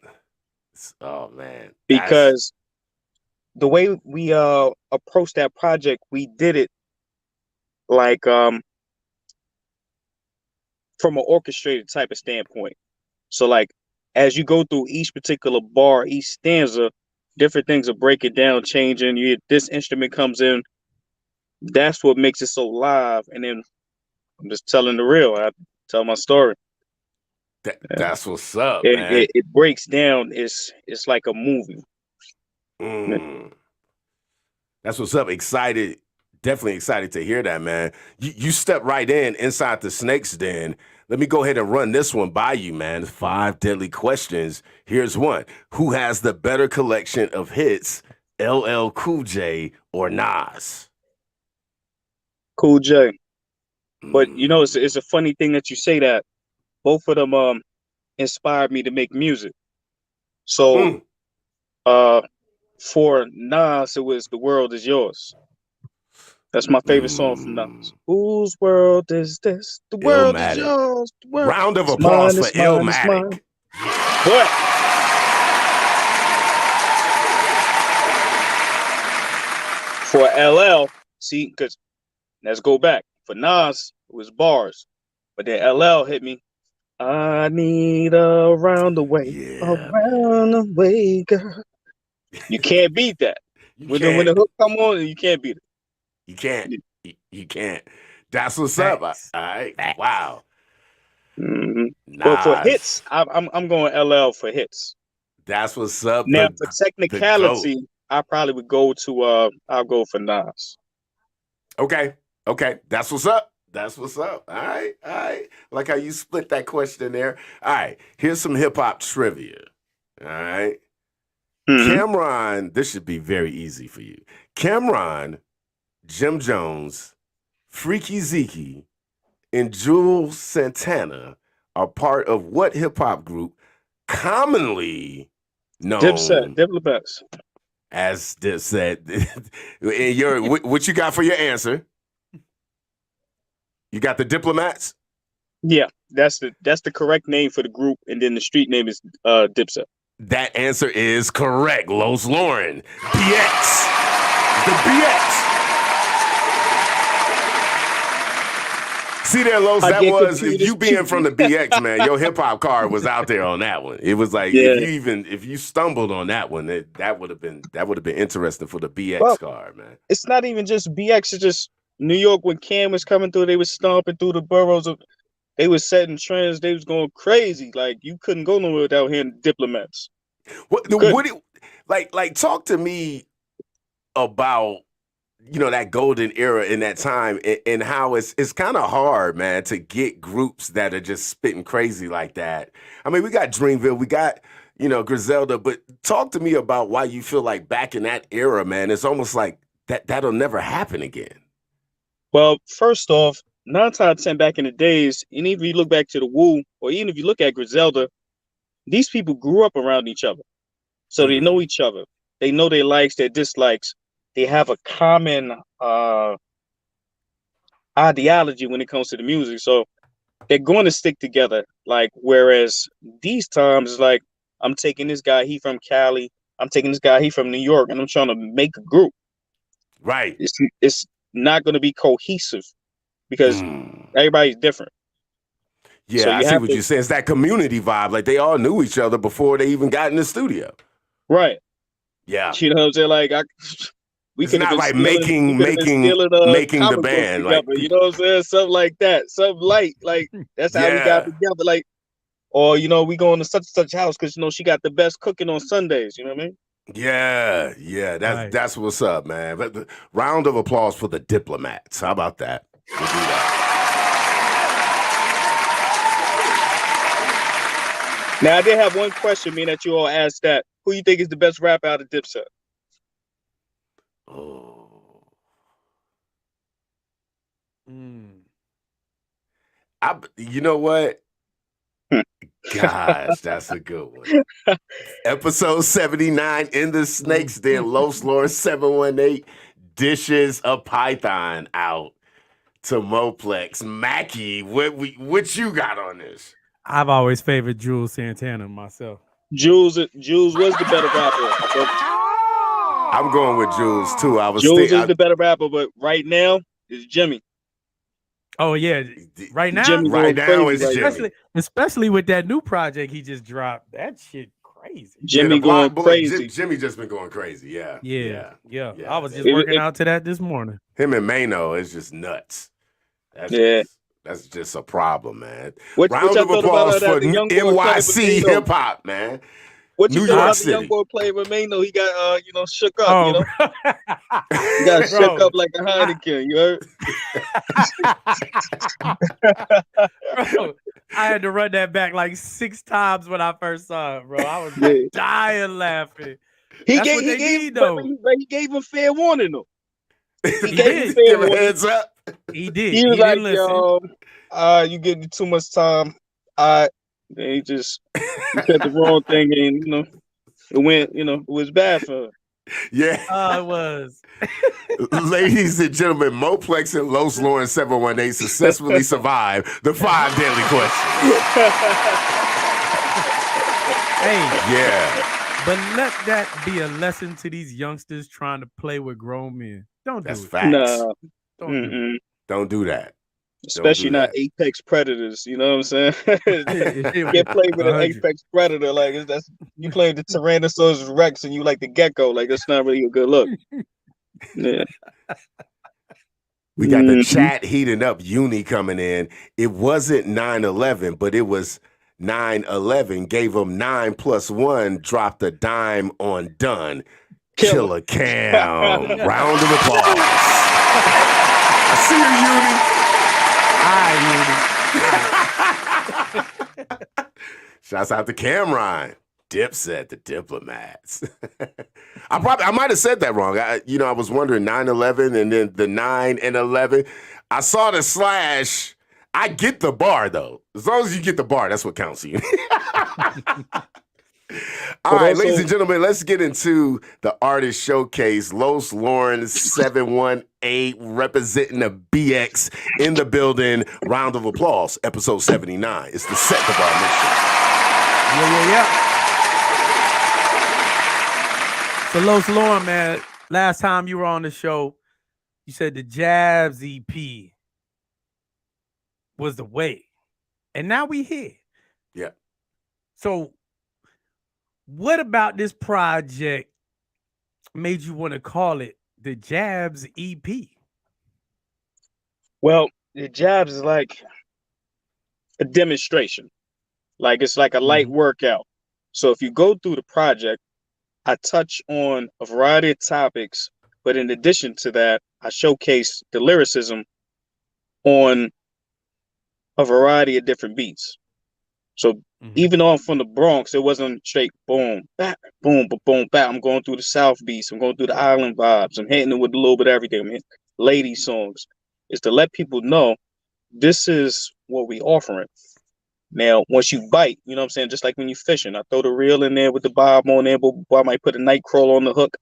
Oh man! Because the way we approached that project, we did it like from an orchestrated type of standpoint. So like as you go through each particular bar, each stanza, different things are breaking down, changing. This instrument comes in. That's what makes it so live. And then I'm just telling the real. I tell my story. That's what's up, man. It breaks down. It's like a movie. That's what's up. Excited. Definitely excited to hear that, man. You step right inside the Snake's Den. Let me go ahead and run this one by you, man. 5 deadly questions. Here's one. Who has the better collection of hits, LL Cool J or Nas? Cool J. But, you know, it's a funny thing that you say that. Both of them inspired me to make music. So for Nas, it was The World Is Yours. That's my favorite song from Nas. Whose world is this? The world is yours. The world. Round of applause for Illmatic. But for LL, see, because let's go back. For Nas, it was bars. But then LL hit me. I need a round the way, around the way, girl. You can't beat that. When the hook come on, you can't beat it. You can't. You can't. That's what's up. All right. Wow. But for hits, I'm going LL for hits. That's what's up. Now for technicality, I probably would go to I'll go for Nas. Okay. That's what's up. That's what's up. All right. Like how you split that question there. All right. Here's some hip hop trivia. All right. Cameron, this should be very easy for you. Cameron, Jim Jones, Freaky Zeke, and Jules Santana are part of what hip hop group commonly known Dipset. As Dipset. What you got for your answer? You got the Diplomats? Yeah, that's the correct name for the group, and then the street name is Dipset. That answer is correct. Los Lauren. BX. The BX. See there, Los, that was you being from the BX, man. Your hip hop card was out there on that one. It was like if you stumbled on that one, that would have been interesting for the BX card, man. It's not even just BX. It's just New York when Cam was coming through. They was stomping through the boroughs of. They was setting trends. They was going crazy. Like you couldn't go nowhere without hearing Diplomats. What talk to me about that golden era in that time and how it's kind of hard, man, to get groups that are just spitting crazy like that. I mean, we got Dreamville, we got, Griselda, but talk to me about why you feel like back in that era, man, it's almost like that'll never happen again. Well, first off, 9 times out of 10 back in the days, and even if you look back to the Wu, or even if you look at Griselda, these people grew up around each other. So they know each other. They know their likes, their dislikes. They have a common ideology when it comes to the music. So they're going to stick together. Like, whereas these times, like, I'm taking this guy, he from Cali. I'm taking this guy, he from New York, and I'm trying to make a group. Right. It's not going to be cohesive because everybody's different. Yeah, so I see what you're saying. It's that community vibe. Like, they all knew each other before they even got in the studio. Right. Yeah. You know what I'm saying? Like, we it's not like making the band. Like, you know what I'm saying? Something like that. Something light. Like, that's how we got together. Like, or, we going to such and such house because, she got the best cooking on Sundays. You know what I mean? Yeah. That's what's up, man. But round of applause for the Diplomats. How about that? We'll do that. Now, I did have one question, that you all asked that. Who you think is the best rapper out of Dipset? Oh. You know what? Gosh, that's a good one. Episode 79 in the Snakes Den. Los Lauren 718 dishes a python out to Moplex. Mackie, what you got on this? I've always favored Jules Santana myself. Jules was the better rapper. I'm going with Jules too. Jules is the better rapper, but right now it's Jimmy. Oh yeah, right now. Jimmy right now is Jimmy. Especially with that new project he just dropped. That shit crazy. Jimmy going crazy. Jimmy just been going crazy. Yeah. I was just working out to that this morning. Him and Mano is just nuts. That's just a problem, man. Round of applause for NYC hip hop, man. What you New thought York about City. the young boy playing with Mano? He got shook up, He got shook up like a Heineken, you heard? Bro, I had to run that back like 6 times when I first saw it, bro. I was dying laughing. He gave him fair warning, though. He gave him fair warning. Heads up. He did. He was like, you getting too much time. He just said the wrong thing, and it went. It was bad for her. Yeah, it was. Ladies and gentlemen, Moplex and Los Lauren 718 successfully survived the 5 daily questions. But let that be a lesson to these youngsters trying to play with grown men. Don't do it. That's facts. No. Don't do that. Especially not apex predators, you know what I'm saying? Get played with an apex predator, like that's you playing the Tyrannosaurus Rex and you like the gecko, like that's not really a good look. Yeah. We got the chat heating up. Uni coming in. It wasn't 9/11, but it was 9/11. Gave him 9 + 1. Dropped a dime on Dunn. Killer Cam. Round of applause. I see you, Uni. Shouts out to Cameron. Dipset, the Diplomats. I might have said that wrong. I was wondering 9/11 and then the 9 and 11. I saw the slash. I get the bar though. As long as you get the bar, that's what counts. You. All right, ladies and gentlemen, let's get into the artist showcase. Los Lawrence 718 representing the BX in the building. Round of applause. Episode 79. It's the Set the Bar Mixshow. Yeah. So Los Lawrence, man, last time you were on the show, you said the Jabs EP was the way. And now we here. Yeah. So what about this project made you want to call it the Jabs EP? Well, the Jabs is like a demonstration. Like it's like a light workout. So if you go through the project, I touch on a variety of topics, but in addition to that, I showcase the lyricism on a variety of different beats. So even though I'm from the Bronx, it wasn't straight boom, bap, boom, boom, bap. I'm going through the South beats. I'm going through the island vibes. I'm hitting it with a little bit of everything. I'm hitting lady songs. It's to let people know this is what we offering. Now, once you bite, you know what I'm saying? Just like when you fishing, I throw the reel in there with the bob on there, but I might put a night crawl on the hook.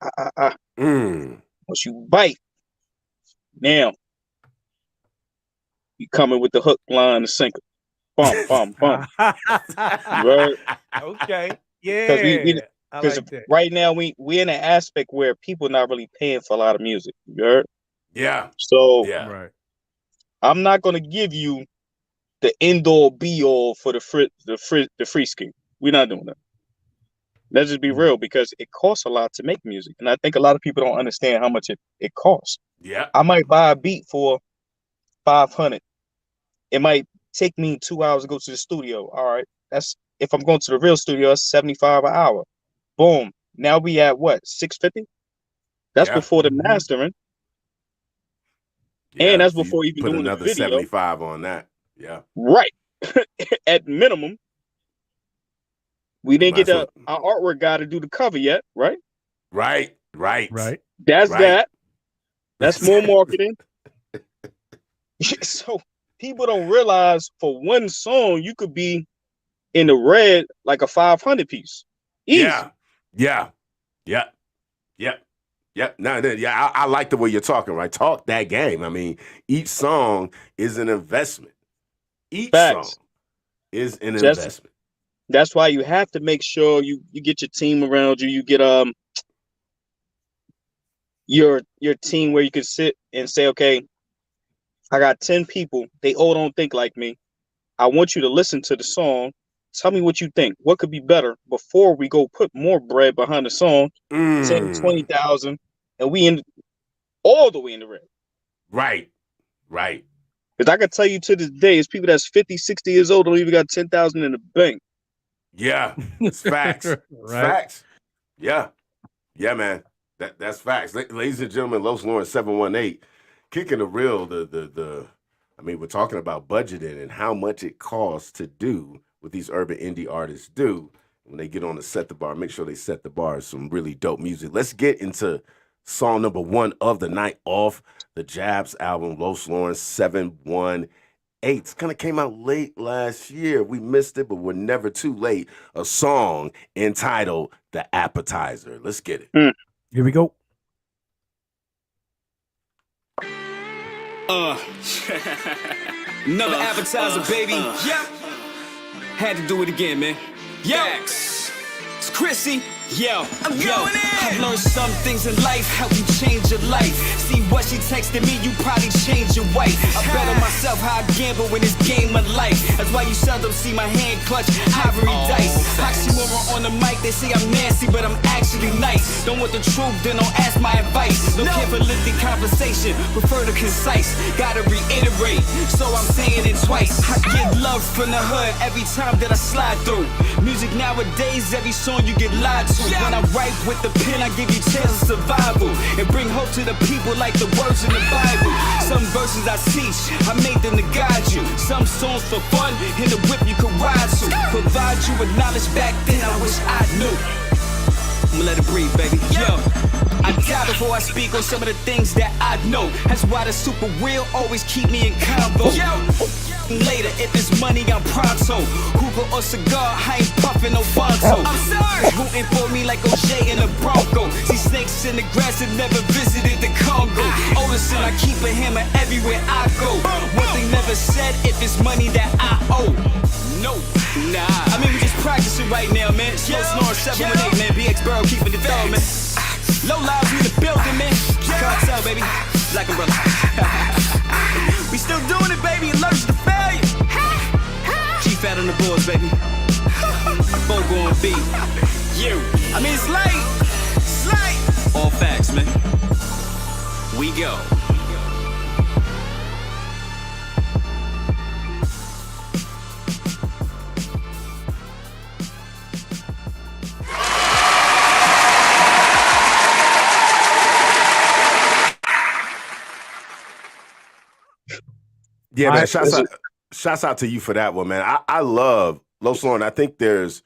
Once you bite, now you coming with the hook, line, and sinker. Bum, bum, bum. Right? Okay. Yeah. Because right now we're in an aspect where people not really paying for a lot of music. You heard? Yeah. So right. I'm not gonna give you the end all be all for the free scheme. We're not doing that. Let's just be real, because it costs a lot to make music, and I think a lot of people don't understand how much it costs. Yeah. I might buy a beat for $500. It might take me 2 hours to go to the studio. All right, that's if I'm going to the real studio, that's $75 an hour. Boom. Now we at what, $650? That's before the mastering. Yeah, and that's so before even put doing another the video. 75 on that. Yeah. Right. At minimum. We didn't get our artwork guy to do the cover yet, right? Right. That's that. That's more marketing. So people don't realize for one song you could be in the red like a 500 piece. Easy. Yeah. No, I like the way you're talking, right? Talk that game. I mean, each song is an investment. Each song is an investment. That's why you have to make sure you get your team around you. You get your team where you can sit and say, okay, I got 10 people. They all don't think like me. I want you to listen to the song. Tell me what you think. What could be better before we go put more bread behind the song, 10, 20,000, and we in all the way in the red. Right. Because I can tell you to this day, it's people that's 50, 60 years old don't even got 10,000 in the bank. Yeah, it's facts. Right. Facts. Yeah, man. That's facts. Ladies and gentlemen, Los Lawrence 718, kicking the real. I mean, we're talking about budgeting and how much it costs to do what these urban indie artists do when they get on the Set the Bar. Make sure they set the bar. Some really dope music. Let's get into song number 1 of the night off the Jabs album, Los Lawrence 718. It kind of came out late last year. We missed it, but we're never too late. A song entitled The Appetizer. Let's get it. Here we go. Another appetizer, baby. Yep. Had to do it again, man. It's Chrissy. I'm going in. I've learned some things in life, how you change your life. See what she texted me, you probably change your wife. I bet on myself how I gamble in this game of life. That's why you seldom see my hand clutch ivory dice. Oxymoron on the mic, they say I'm nasty, but I'm actually nice. Don't want the truth, then don't ask my advice. No care for lengthy conversation, prefer the concise. Gotta reiterate, so I'm saying it twice. I get love from the hood every time that I slide through. Music nowadays, every song you get lied to. When I write with the pen, I give you tales of survival and bring hope to the people like the words in the Bible. Some verses I teach, I made them to guide you. Some songs for fun, in the whip you could ride to. Provide you with knowledge back then I wish I knew. I'ma let it breathe, baby. I die before I speak on some of the things that I know. That's why the super real always keep me in convo. Later, if it's money, I'm pronto. Hookah or cigar, I ain't puffin' no bonzo. I'm sorry. Who rooting for me like O'Shea in the Bronco. See snakes in the grass and never visited the Congo. Oldest son, I keep a hammer everywhere I go. One thing never said, if it's money that I owe. No, nah. I mean, we just practicing right now, man. Slow snoring 718, man. BX Burrow keeping the dog, man. Low lives in the building, man. Cartel, baby. Black umbrella. We still doing it, baby. Allergic to failure. Chief out on the boards, baby. Fogo on beat. You. I mean, it's late. It's late. All facts, man. We go. Yeah, man. Shouts out to you for that one, man. I love Los Lauren. I think there's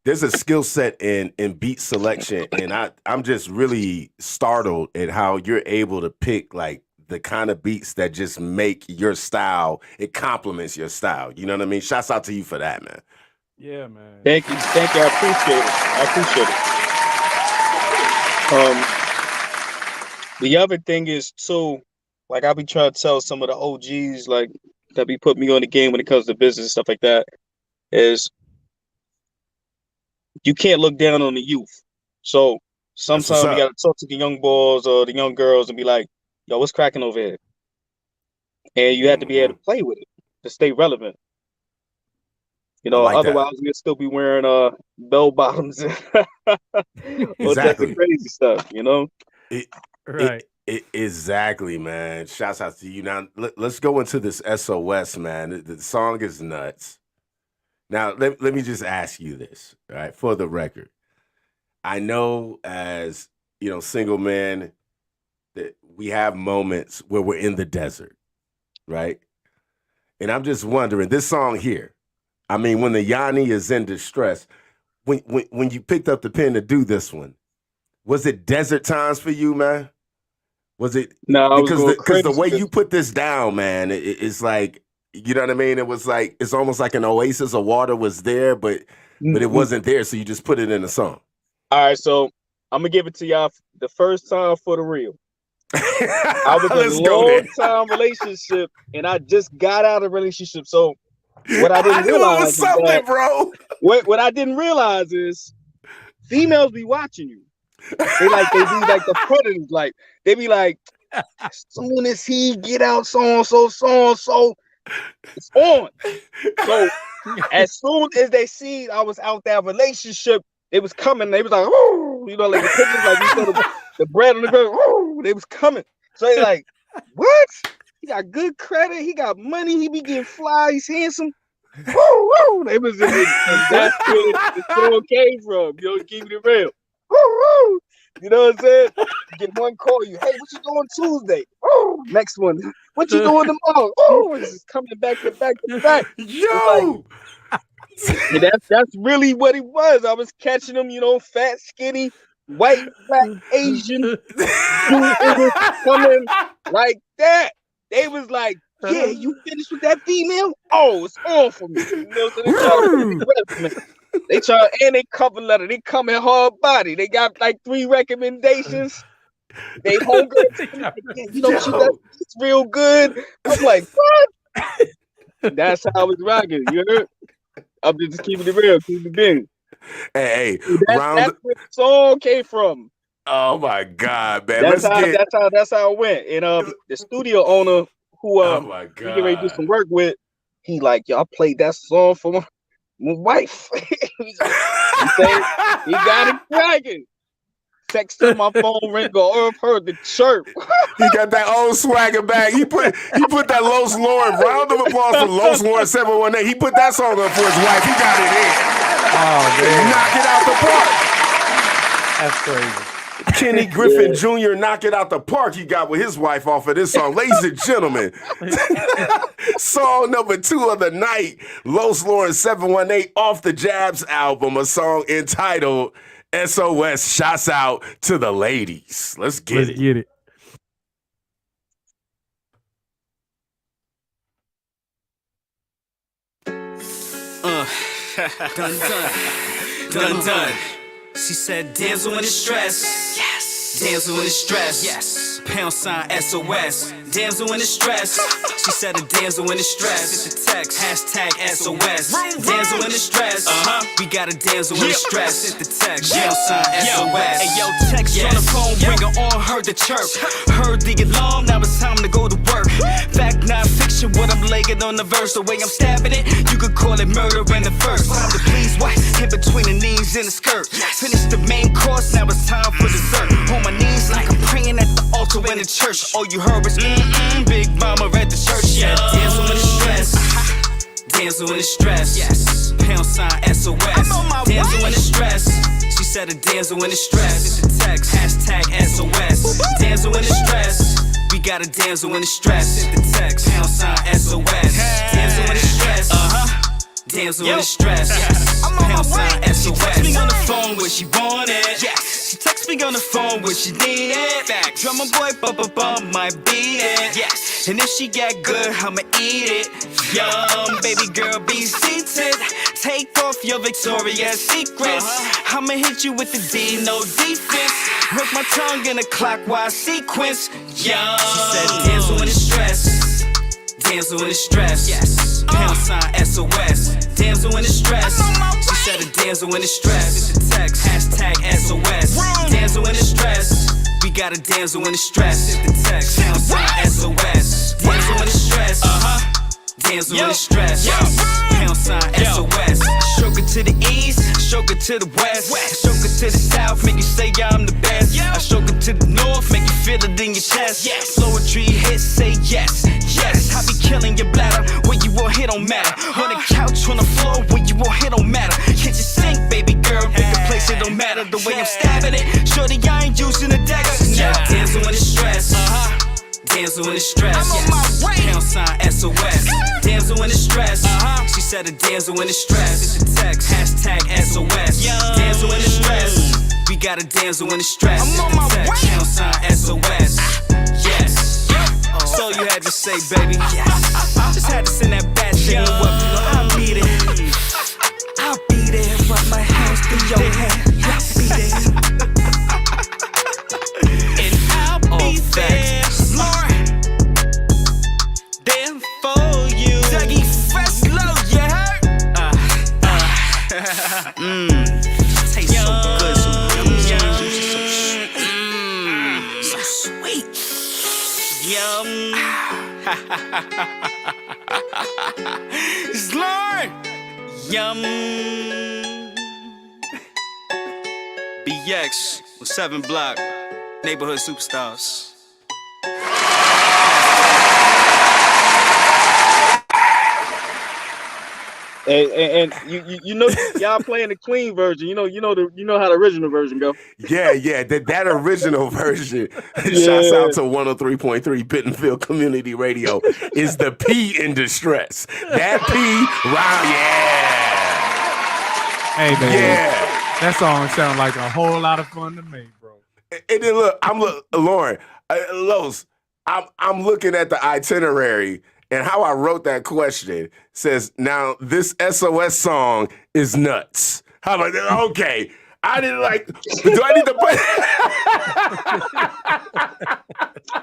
a skill set in beat selection, and I'm just really startled at how you're able to pick like the kind of beats that just make your style. It complements your style. You know what I mean? Shouts out to you for that, man. Yeah, man. Thank you. I appreciate it. The other thing is too, like I be trying to tell some of the OGs like that be putting me on the game when it comes to business and stuff like that, is you can't look down on the youth. So sometimes you gotta talk to the young boys or the young girls and be like, yo, what's cracking over here? And you have to be able to play with it to stay relevant. You know, otherwise we'd still be wearing bell bottoms and all types of crazy stuff, you know? Right. Exactly, man. Shouts out to you. Now, let's go into this SOS, man. The song is nuts. Now, let me just ask you this, right? For the record, I know as, you know, single men that we have moments where we're in the desert, right? And I'm just wondering, this song here, I mean, when the Yanni is in distress, when you picked up the pen to do this one, was it desert times for you, man? Was it? No, because the way you put this down, man, it's like, you know what I mean? It was like, it's almost like an oasis of water was there, but it wasn't there, so you just put it in a song. All right, so I'm gonna give it to y'all the first time for the real. I was in a long-time relationship, and I just got out of a relationship. So what I didn't realize is that, bro. What I didn't realize is females be watching you. They be like the predators. Like they be like, as soon as he get out, so and so, it's on. So as soon as they see I was out that relationship, it was coming. They was like, oh, you know, like the pictures, like you saw the bread on the ground. Oh, they was coming. So they like, what? He got good credit. He got money. He be getting fly. He's handsome. Woo! They was and that's where the song came from. You know, keep it real. Woo! You know what I'm saying? You get one call, you, hey, what you doing Tuesday? Oh, next one. What you doing tomorrow? Oh, it's just coming back to back to back. Yo! And that's really what it was. I was catching them, you know, fat, skinny, white, black, Asian. It was coming like that. They was like, yeah, you finished with that female? Oh, it's on for me. You know, so they try to put the rest, man. They try, and they cover letter. They come in hard body. They got like 3 recommendations. They homegirl, you know, it's real good. I'm like, what? That's how I was rocking. You heard? I'm just keeping it real, keeping it big. Hey, that's where the song came from. Oh my God, man! That's how it went. And the studio owner who we get ready to do some work with, he like, yo, I played that song for my wife. He got it cracking. Text to my phone ring, go Irv heard the chirp. He got that old swagger back. He put that Los Lauren, round of applause for Los Lauren 718. He put that song up for his wife. He got it in. Oh man, knock it out the park. That's crazy. Kenny Griffin Jr. knock it out the park. He got with his wife off of this song. Ladies and gentlemen, song number 2 of the night, Los Lauren 718 off the Jabs album, a song entitled SOS. Shouts out to the ladies. Let's get it. Done. She said, damsel in distress. Yes. Damsel in distress. Yes. Pound sign SOS. Damsel in distress. She said a damsel in distress. It's the text. Hashtag SOS. Damsel in distress. We got a damsel in distress. It's the text. Pound sign SOS. Hey yo, text on the phone, bring her on, heard the chirp. Heard the alarm, now it's time to go to work. Fact, not fiction, what I'm laying on the verse. The way I'm stabbing it, you could call it murder in the verse. Time to please what? In between the knees and the skirt. Finish the main course, now it's time for dessert. On my knees like I'm praying at the altar in the church. All you heard was Big Mama at the church. Yeah, damsel in distress. Damsel in distress. Yes. Pound sign SOS. Damsel in distress. She said a damsel in distress. It's the text. Hashtag SOS. Damsel in distress. We got a damsel in distress. It's the text. Pound sign SOS. Damsel in distress. Damsel in distress. Pound sign SOS. She text me on the phone what she wanted. Yes. She text me on the phone what she needed. Back. Drummer boy, bum, might beat it. Yes. And if she get good, I'ma eat it. Yum, baby girl, be seated. Take off your Victoria's Secrets. I'ma hit you with the D, no defense. Work my tongue in a clockwise sequence. Yum. She said, damsel in distress. Damsel in distress. Yes. Pound sign SOS. Damsel in distress. She said a damsel in distress. It's the text. Hashtag SOS. Damsel in distress. We got a damsel in distress. It's the text. Pound sign SOS. Damsel in distress. Damsel in distress. Pound sign SOS. Stroke it to the east, stroke it to the west. Stroke it to the south, make you say I'm the best. I stroke it to the north, make you feel it in your chest. Poetry hits, say yes, yes. I be killing your bladder, where you won't hit don't matter. On the couch, on the floor, where you won't hit don't matter. Hit your sink, baby girl, pick a place, it don't matter. The way I'm stabbing it, shorty, I ain't using a dagger. Yeah, damsel in distress. Damsel in distress. Pound sign SOS. Damsel in distress. She said a damsel in distress. It's the text. Hashtag SOS. Damsel in distress. We got a damsel in distress. It's the text. Pound sign SOS. Yes. That's all you had to say, baby. Just had to send that bad thing up. I'll be there. I'll be there. Rub my hands through your hair. I'll be there. And I'll be there. Tastes so good, so sweet. Yum. It's Lord. Yum. BX with 7 Block, Neighborhood Superstars. And you know y'all playing the clean version. You know how the original version go. Yeah, that original version. Shouts out to 103.3 Bentonville Community Radio is the P in distress. That P, wow, yeah. Hey, baby. Yeah. That song sounds like a whole lot of fun to me, bro. And then look, Lauren, Los, I'm looking at the itinerary. And how I wrote that question says, now this SOS song is nuts. How about that? Okay. I didn't like, do I need to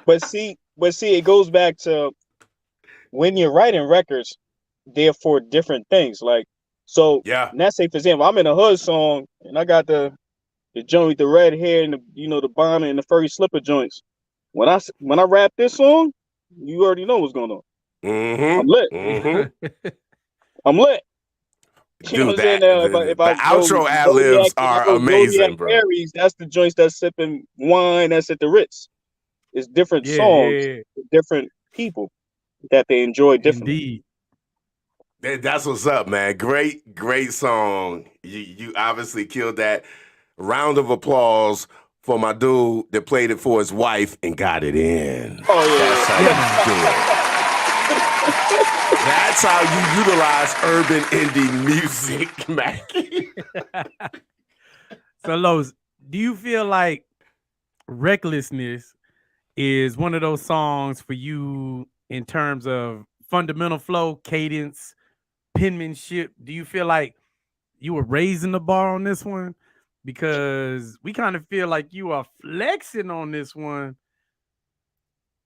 But see, it goes back to when you're writing records, they're for different things. Like, so let's say, for example, I'm in a hood song and I got the joint with the red hair and the bonnet and the furry slipper joints. When I rap this song, you already know what's going on. Mm-hmm. I'm lit. Mm-hmm. I'm lit. Dude, the outro ad-libs are amazing, bro. Aries, that's the joints that's sipping wine that's at the Ritz. It's different songs, different people that they enjoy differently. Indeed. That's what's up, man. Great song. You obviously killed that. Round of applause for my dude that played it for his wife and got it in. Oh, yeah. That's how you do it. That's how you utilize urban indie music, Mackie. So, Los, do you feel like Recklessness is one of those songs for you in terms of fundamental flow, cadence, penmanship? Do you feel like you were raising the bar on this one? because we kind of feel like you are flexing on this one.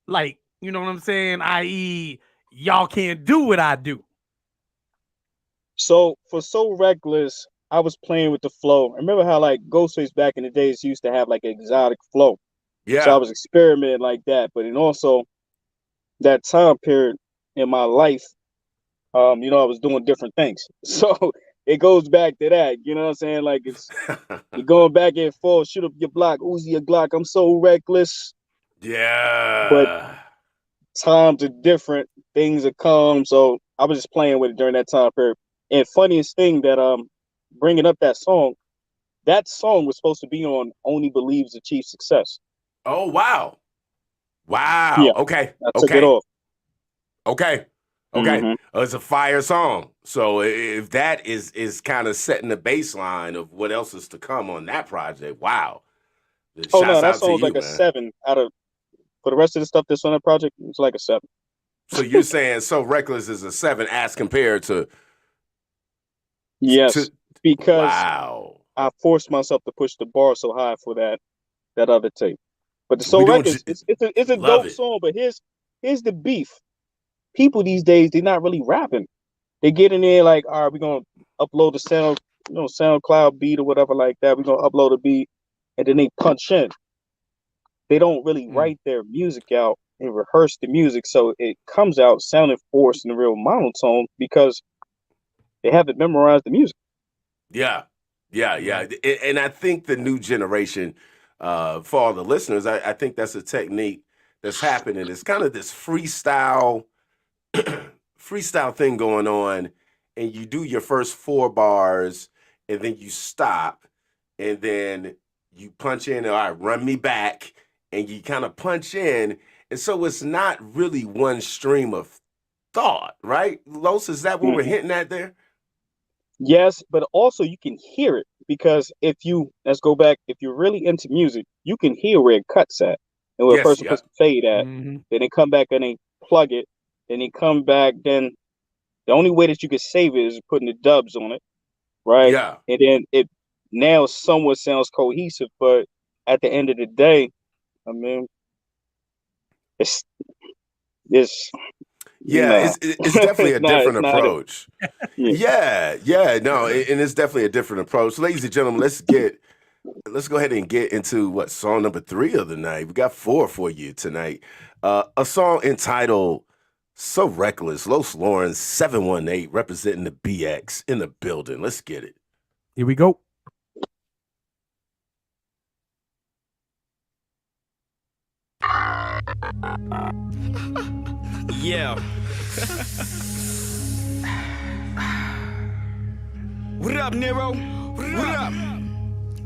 Like, you know what I'm saying? I.e., y'all can't do what I do. So for So Reckless, I was playing with the flow. Remember how like Ghostface back in the days used to have like an exotic flow. Yeah. So I was experimenting like that. But then also that time period in my life, I was doing different things. So it goes back to that. You know what I'm saying? Like you're going back and forth, shoot up your block, Uzi your Glock. I'm so reckless. Yeah. But times are different, things are calm. So I was just playing with it during that time period. And funniest thing that bringing up that song was supposed to be on Only Believes Achieves Success. Oh wow. Wow. Yeah, Okay. I took it off. Okay. It's a fire song. So if that is kind of setting the baseline of what else is to come on that project, wow. Oh no, that song's like a 7 out of. For the rest of the stuff that's on that project, it's like a 7. So you're saying So Reckless is a 7 as compared to. Yes, because wow. I forced myself to push the bar so high for that other tape. But the So Reckless, it's a dope song. But here's the beef. People these days, they're not really rapping. They get in there like, all right, we're gonna upload the SoundCloud beat or whatever like that. We're gonna upload a beat, and then they punch in. They don't really write their music out and rehearse the music, so it comes out sounding forced and real monotone because they haven't memorized the music. Yeah. And I think the new generation, for all the listeners, I think that's a technique that's happening. It's kind of this freestyle thing going on, and you do your first 4 bars, and then you stop, and then you punch in, all right, run me back, and you kind of punch in, and so it's not really one stream of thought, right? Los, is that what we're hinting at there? Yes, but also you can hear it because let's go back, if you're really into music, you can hear where it cuts at and where a person puts the fade at. Then they come back and they plug it, then they come back, then the only way that you can save it is putting the dubs on it, right? Yeah. And then it now somewhat sounds cohesive, but at the end of the day, I mean, it's definitely a different approach. No, and it's definitely a different approach. Ladies and gentlemen, let's go ahead and get into song number 3 of the night. We got 4 for you tonight. A song entitled So Reckless. Los Lawrence 718 representing the BX in the building. Let's get it. Here we go. Yeah. What up, Nero? What up?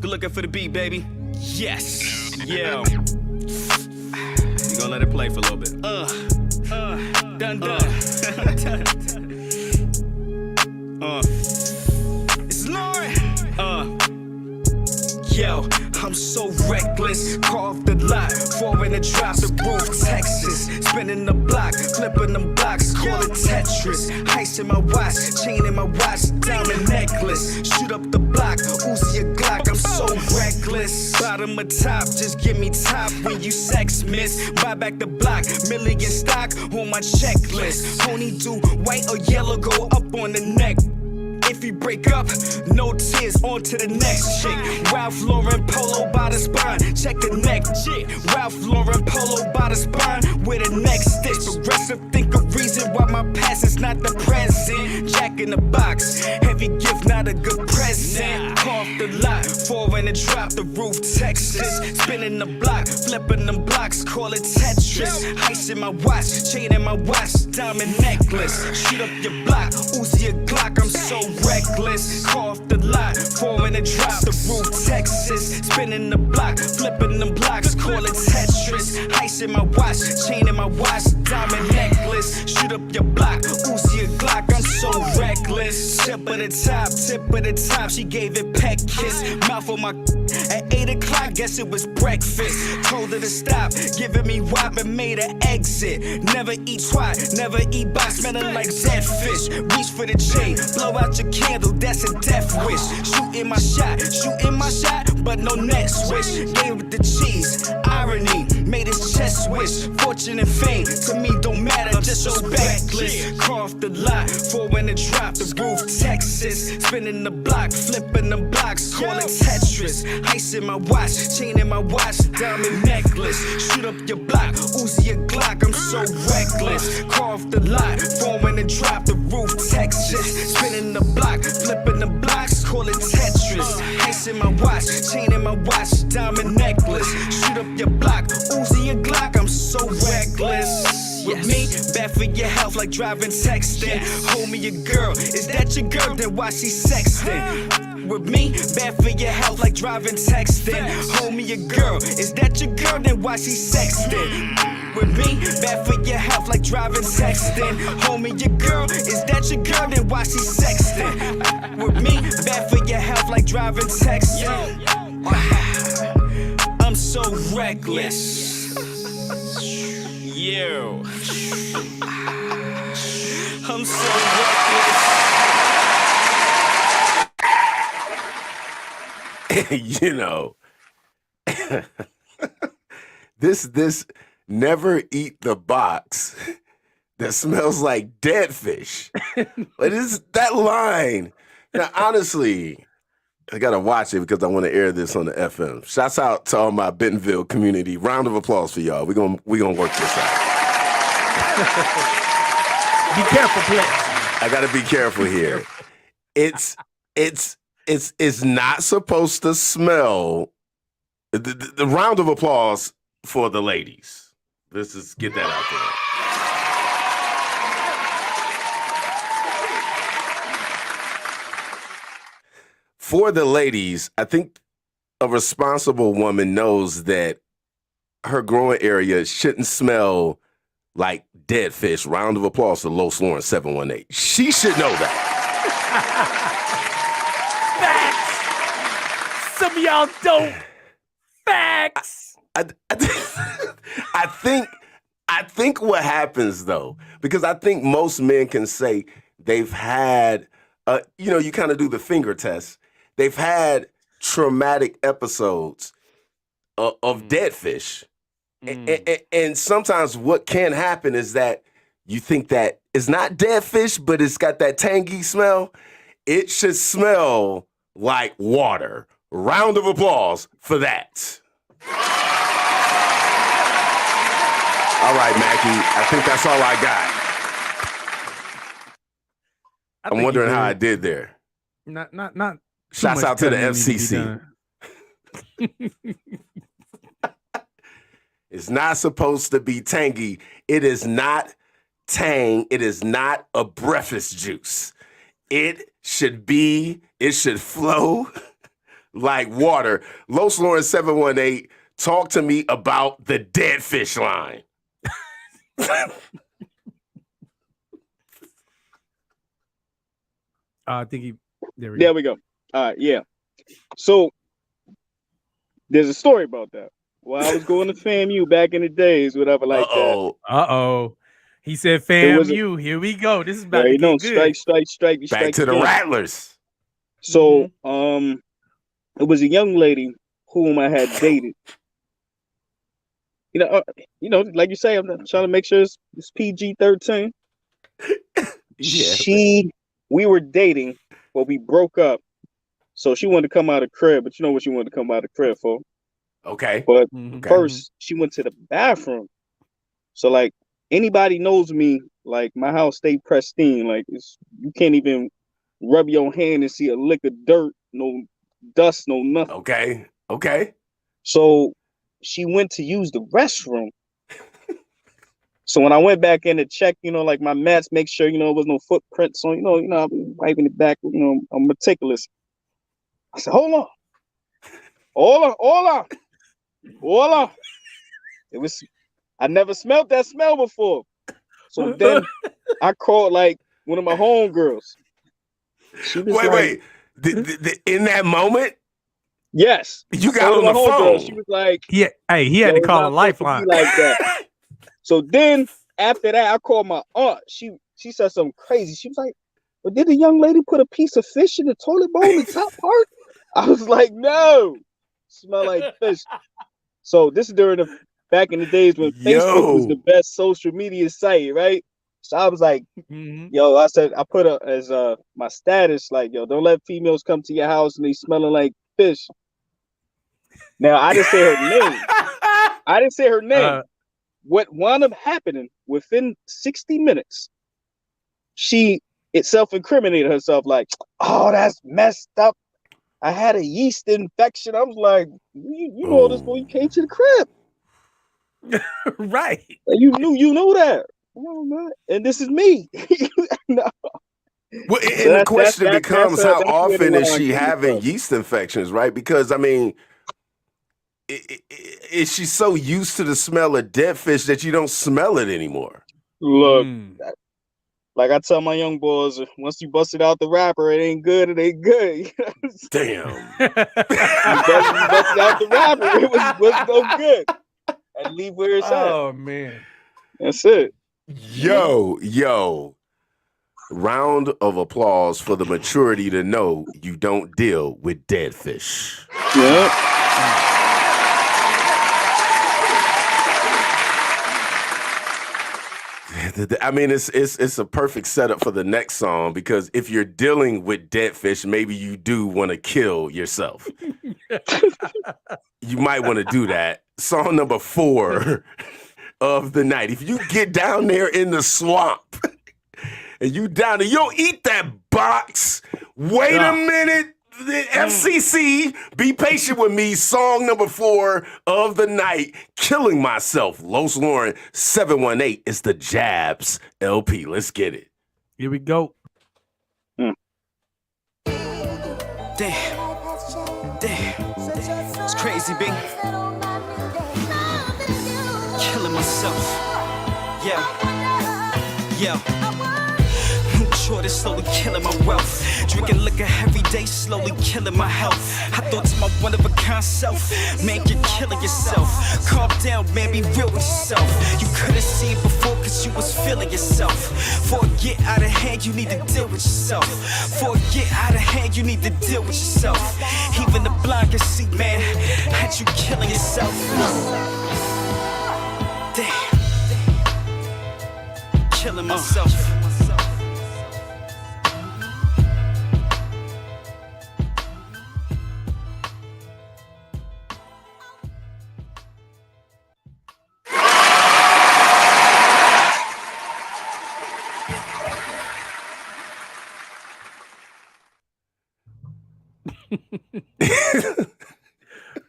Good looking for the beat, baby. Yes. Yeah. You gonna let it play for a little bit. Done. It's Lauren. Yo, I'm so reckless, car off the lot, 4 in a drop, the roof, Texas, spinning the block, flipping them blocks, call it Tetris, ice in my watch, chain in my watch, diamond necklace, shoot up the block, Uzi a Glock, I'm so reckless, bottom of top, just give me top when you sex miss, buy back the block, million stock on my checklist, only do white or yellow, go up on the neck. If you break up, no tears, on to the next chick. Ralph Lauren polo by the spine, check the neck chick. Ralph Lauren polo by the spine, with a neck stitch. Progressive, think a reason why my past is not the present. Jack in the box, heavy gift, not a good present. Off the lot, 4 in a drop, the roof, Texas. Spinning the block, flipping them blocks, call it Tetris. Ice in my watch, chain in my watch, diamond necklace. Shoot up your block, Uzi a Glock, I'm so reckless, car off the lot, 4 in a drop, the roof, Texas, spinning the block, flipping them blocks, call it Tetris, ice in my watch, chain in my watch, diamond necklace, shoot up your block, Uzi a Glock, I'm so reckless, tip of the top, she gave it peck kiss, mouth on my At 8 o'clock, guess it was breakfast. Told her to stop, giving me wop and made her exit. Never eat twat, never eat box, smelling like dead fish. Reach for the chain, blow out your candle, that's a death wish. Shooting my shot, but no net switch. Gave it the cheese, irony, made his chest wish. Fortune and fame, to me don't matter, just respectless. Carved the lot, 4 when it dropped, the roof, Texas. Spinning the block, flipping the blocks, call it Tetris. Ice in my watch, chain in my watch, diamond necklace. Shoot up your block, Uzi a Glock, I'm so reckless. Carved the lot, 4 when it dropped, the roof, Texas. Spinning the block, flipping the blocks, call it Tetris. Ice in my watch, chain in my watch, diamond necklace. Shoot up your block, Uzi a Glock, I'm so reckless. With me, bad for your health like driving texting. Hold me your girl, is that your girl? Then why she sexting? With me, bad for your health like driving texting. Hold me your girl, is that your girl? Then why she sexting? With me, bad for your health like driving texting. Hold me your girl, is that your girl? Then why she sexting? With me, bad for your health like driving texting. I'm so reckless. You. I'm so reckless. You know, this never eat the box that smells like dead fish. But it's that line. Now, honestly, I gotta watch it because I want to air this on the FM. Shouts out to all my Bentonville community. Round of applause for y'all. We're gonna work this out. Be careful, please. I gotta be careful here. It's not supposed to smell. The round of applause for the ladies. Let's just get that out there. For the ladies, I think a responsible woman knows that her growing area shouldn't smell like dead fish. Round of applause to Los Lawrence 718. She should know that. Facts. Some of y'all don't. Facts. I think what happens though, because I think most men can say they've had, you kind of do the finger test. They've had traumatic episodes of dead fish. And sometimes what can happen is that you think that it's not dead fish, but it's got that tangy smell. It should smell like water. Round of applause for that. All right, Mackie, I think that's all I got. I'm wondering how I did there. Not. Shouts out to the FCC. It's not supposed to be tangy. It is not tang. It is not a breakfast juice. It should flow like water. Los Lawrence 718, talk to me about the dead fish line. I think there we go. Yeah. So there's a story about that. Well, I was going to FAMU back in the days, whatever like that. Uh-oh. He said FAMU. Here we go. This is about to get good. Strike. Back to the Rattlers. So it was a young lady whom I had dated. Like you say, I'm trying to make sure it's PG-13. Yeah. We were dating, but we broke up. So she wanted to come out of the crib, but you know what she wanted to come out of the crib for? Okay. But first, she went to the bathroom. So, like, anybody knows me, like, my house stay pristine. Like, you can't even rub your hand and see a lick of dirt, no dust, no nothing. Okay. So she went to use the restroom. So when I went back in to check, like my mats, make sure, there was no footprints on, I'll be wiping it back, I'm meticulous. I said, hold on. I never smelled that smell before. So then I called like one of my homegirls. Wait. In that moment, Yes. You I got told on my the homegirl. phone. She was like, he had yo, to it's call a not supposed to be lifeline. like that. So then after that, I called my aunt. She said something crazy. She was like, "But did the young lady put a piece of fish in the toilet bowl in the top part?" I was like, "No, smell like fish." So this is during back in the days when Facebook was the Yo. best social media site, right? So I was like, Mhm. yo, I said I put as my status like, yo, don't let females come to your house and they smelling like fish. Now I didn't say her name. I didn't say her name. What wound up happening within 60 minutes, she self-incriminated herself like, oh, that's messed up. I had a yeast infection. I was like, you know this boy, you came to the crib. Right. And you knew that. And this is me. No. Well, So and the question becomes, how that's where the often is line she came having from. yeast infections, right? Because I mean, is she so used to the smell of dead fish that you don't smell it anymore? Look, like I tell my young boys, once you bust it out the wrapper, it ain't good. It ain't good. Damn. You bust it out the wrapper, it was no good. And leave where it's at. Oh man. That's it. Yo. Round of applause for the maturity to know you don't deal with dead fish. Yeah. I mean, it's a perfect setup for the next song, because if you're dealing with dead fish, maybe you do want to kill yourself. You might want to do that. Song number 4 of the night. If you get down there in the swamp and you down there, you don't eat that box. Wait a minute. The FCC, be patient with me. Song number 4 of the night, Killing Myself. Los Lauren 718 is the Jabs LP. Let's get it. Here we go. Damn. It's crazy, B. Killing myself. Yeah. Short is slowly killing my wealth. Drinking liquor every day, slowly killing my health. I thought to my one of a kind self, man, you're killing yourself. Calm down, man, be real with yourself. You couldn't see it before cause you was feeling yourself. Before it get out of hand, you need to deal with yourself. Before it get out of hand, you need to deal with yourself. Even the blind can see, man, that you killing yourself. Damn. Killing myself.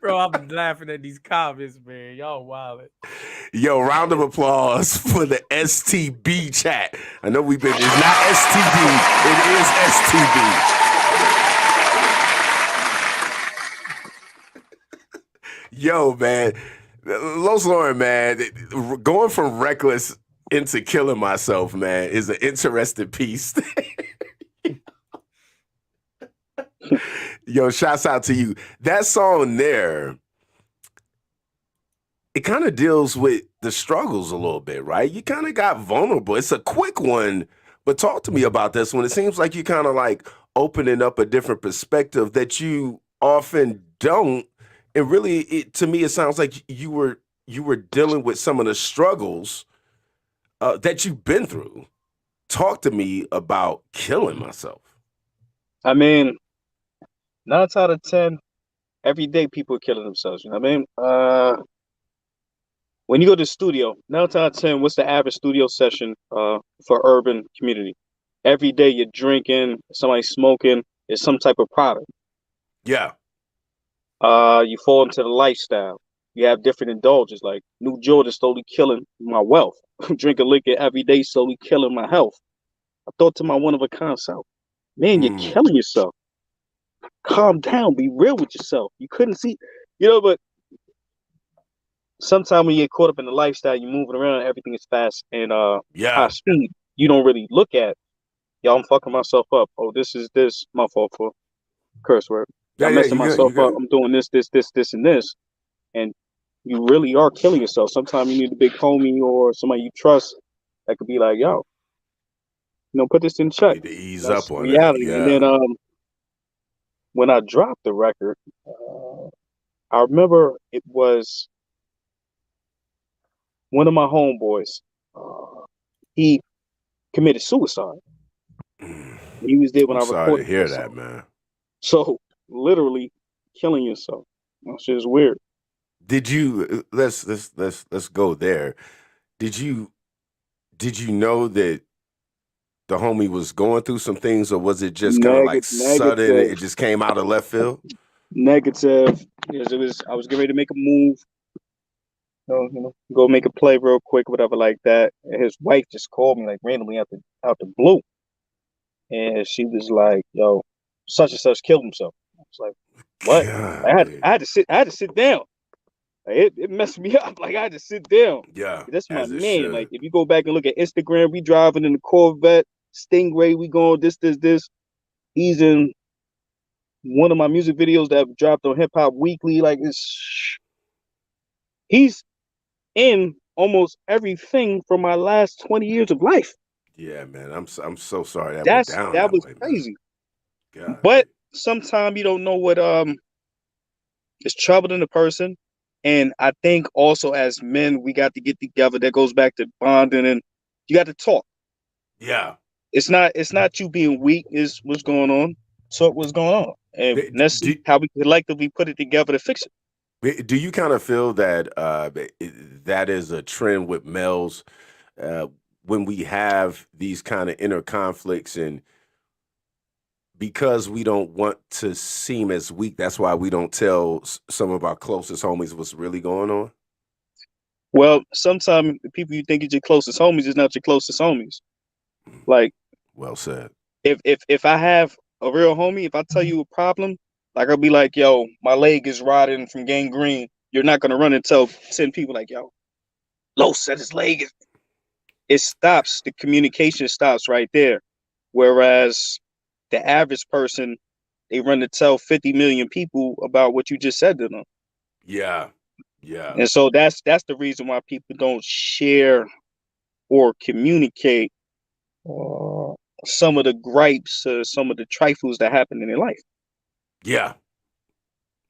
Bro, I'm laughing at these comments, man. Y'all wildin'. Yo, round of applause for the STB chat. I know it's not STD, it is STB. Yo, man, Los Lauren, man, going from reckless into killing myself, man, is an interesting piece. Yo, shouts out to you. That song there, it kind of deals with the struggles a little bit, right? You kind of got vulnerable. It's a quick one, but talk to me about this one. It seems like you kind of like opening up a different perspective that you often don't. And really, to me, it sounds like you were dealing with some of the struggles that you've been through. Talk to me about killing myself. I mean, 9 out of 10, every day people are killing themselves. You know what I mean? When you go to the studio, 9 out of 10, what's the average studio session for urban community? Every day you're drinking, somebody's smoking, it's some type of product. Yeah. You fall into the lifestyle. You have different indulgences, like New Jordan slowly killing my wealth. Drinking liquor every day slowly killing my health. I thought to my one of a kind self, man, you're killing yourself. Calm down, be real with yourself. You couldn't see, but sometimes when you get caught up in the lifestyle, you're moving around, everything is fast and high speed. You don't really look at, yo, I'm fucking myself up. Oh, this is my fault for curse word. I'm messing myself up. I'm doing this, and this, and you really are killing yourself. Sometimes you need a big homie or somebody you trust that could be like, yo, put this in check. Need to ease That's up on that. reality. And Yeah. then when I dropped the record, I remember it was one of my homeboys. He committed suicide. He was there when I'm I sorry to recorded hear this that, song. man. So literally killing yourself. That shit is weird. Did you let's go there. Did you know that the homie was going through some things, or was it just kind of like sudden? Negative. It just came out of left field. Negative. Because I was getting ready to make a move. Go make a play real quick, whatever like that. And his wife just called me like randomly out the blue, and she was like, "Yo, such and such killed himself." I was like, "What?" I had to sit down. Like, it messed me up. Like I had to sit down. Yeah, That's my as it man. Like should. if you go back and look at Instagram, we driving in the Corvette, Stingray. We going this. He's in one of my music videos that I've dropped on Hip Hop Weekly. Like he's in almost everything from my last 20 years of life. Yeah, man. I'm so sorry that went down that was way, crazy. man. God. But sometimes you don't know what is troubling the person. And I think also as men, we got to get together. That goes back to bonding, and you got to talk. Yeah. It's not you being weak. Is what's going on. Talk what's going on, and let's see how we collectively put it together to fix it. Do you kind of feel that that is a trend with males when we have these kind of inner conflicts, and because we don't want to seem as weak, that's why we don't tell some of our closest homies what's really going on? Well, sometimes the people you think is your closest homies is not your closest homies. Like, well said. If I have a real homie, if I tell you a problem, like I'll be like, yo, my leg is rotting from gangrene. You're not gonna run and tell 10 people like, yo, Los said his leg is. It stops. The communication stops right there. Whereas the average person, they run to tell 50 million people about what you just said to them. Yeah. Yeah. And so that's the reason why people don't share or communicate some of the gripes, some of the trifles that happen in their life. Yeah.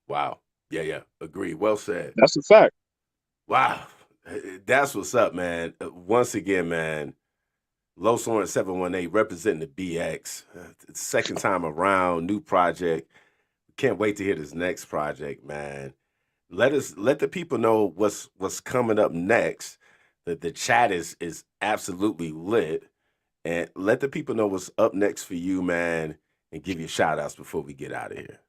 Wow. Yeah. Agree. Well said. That's a fact. Wow. That's what's up, man. Once again, man, Los Lawrence 718 representing the BX. Second time around, new project. Can't wait to hear this next project, man. Let the people know what's coming up next. The chat is absolutely lit. And let the people know what's up next for you, man, and give you shout outs before we get out of here.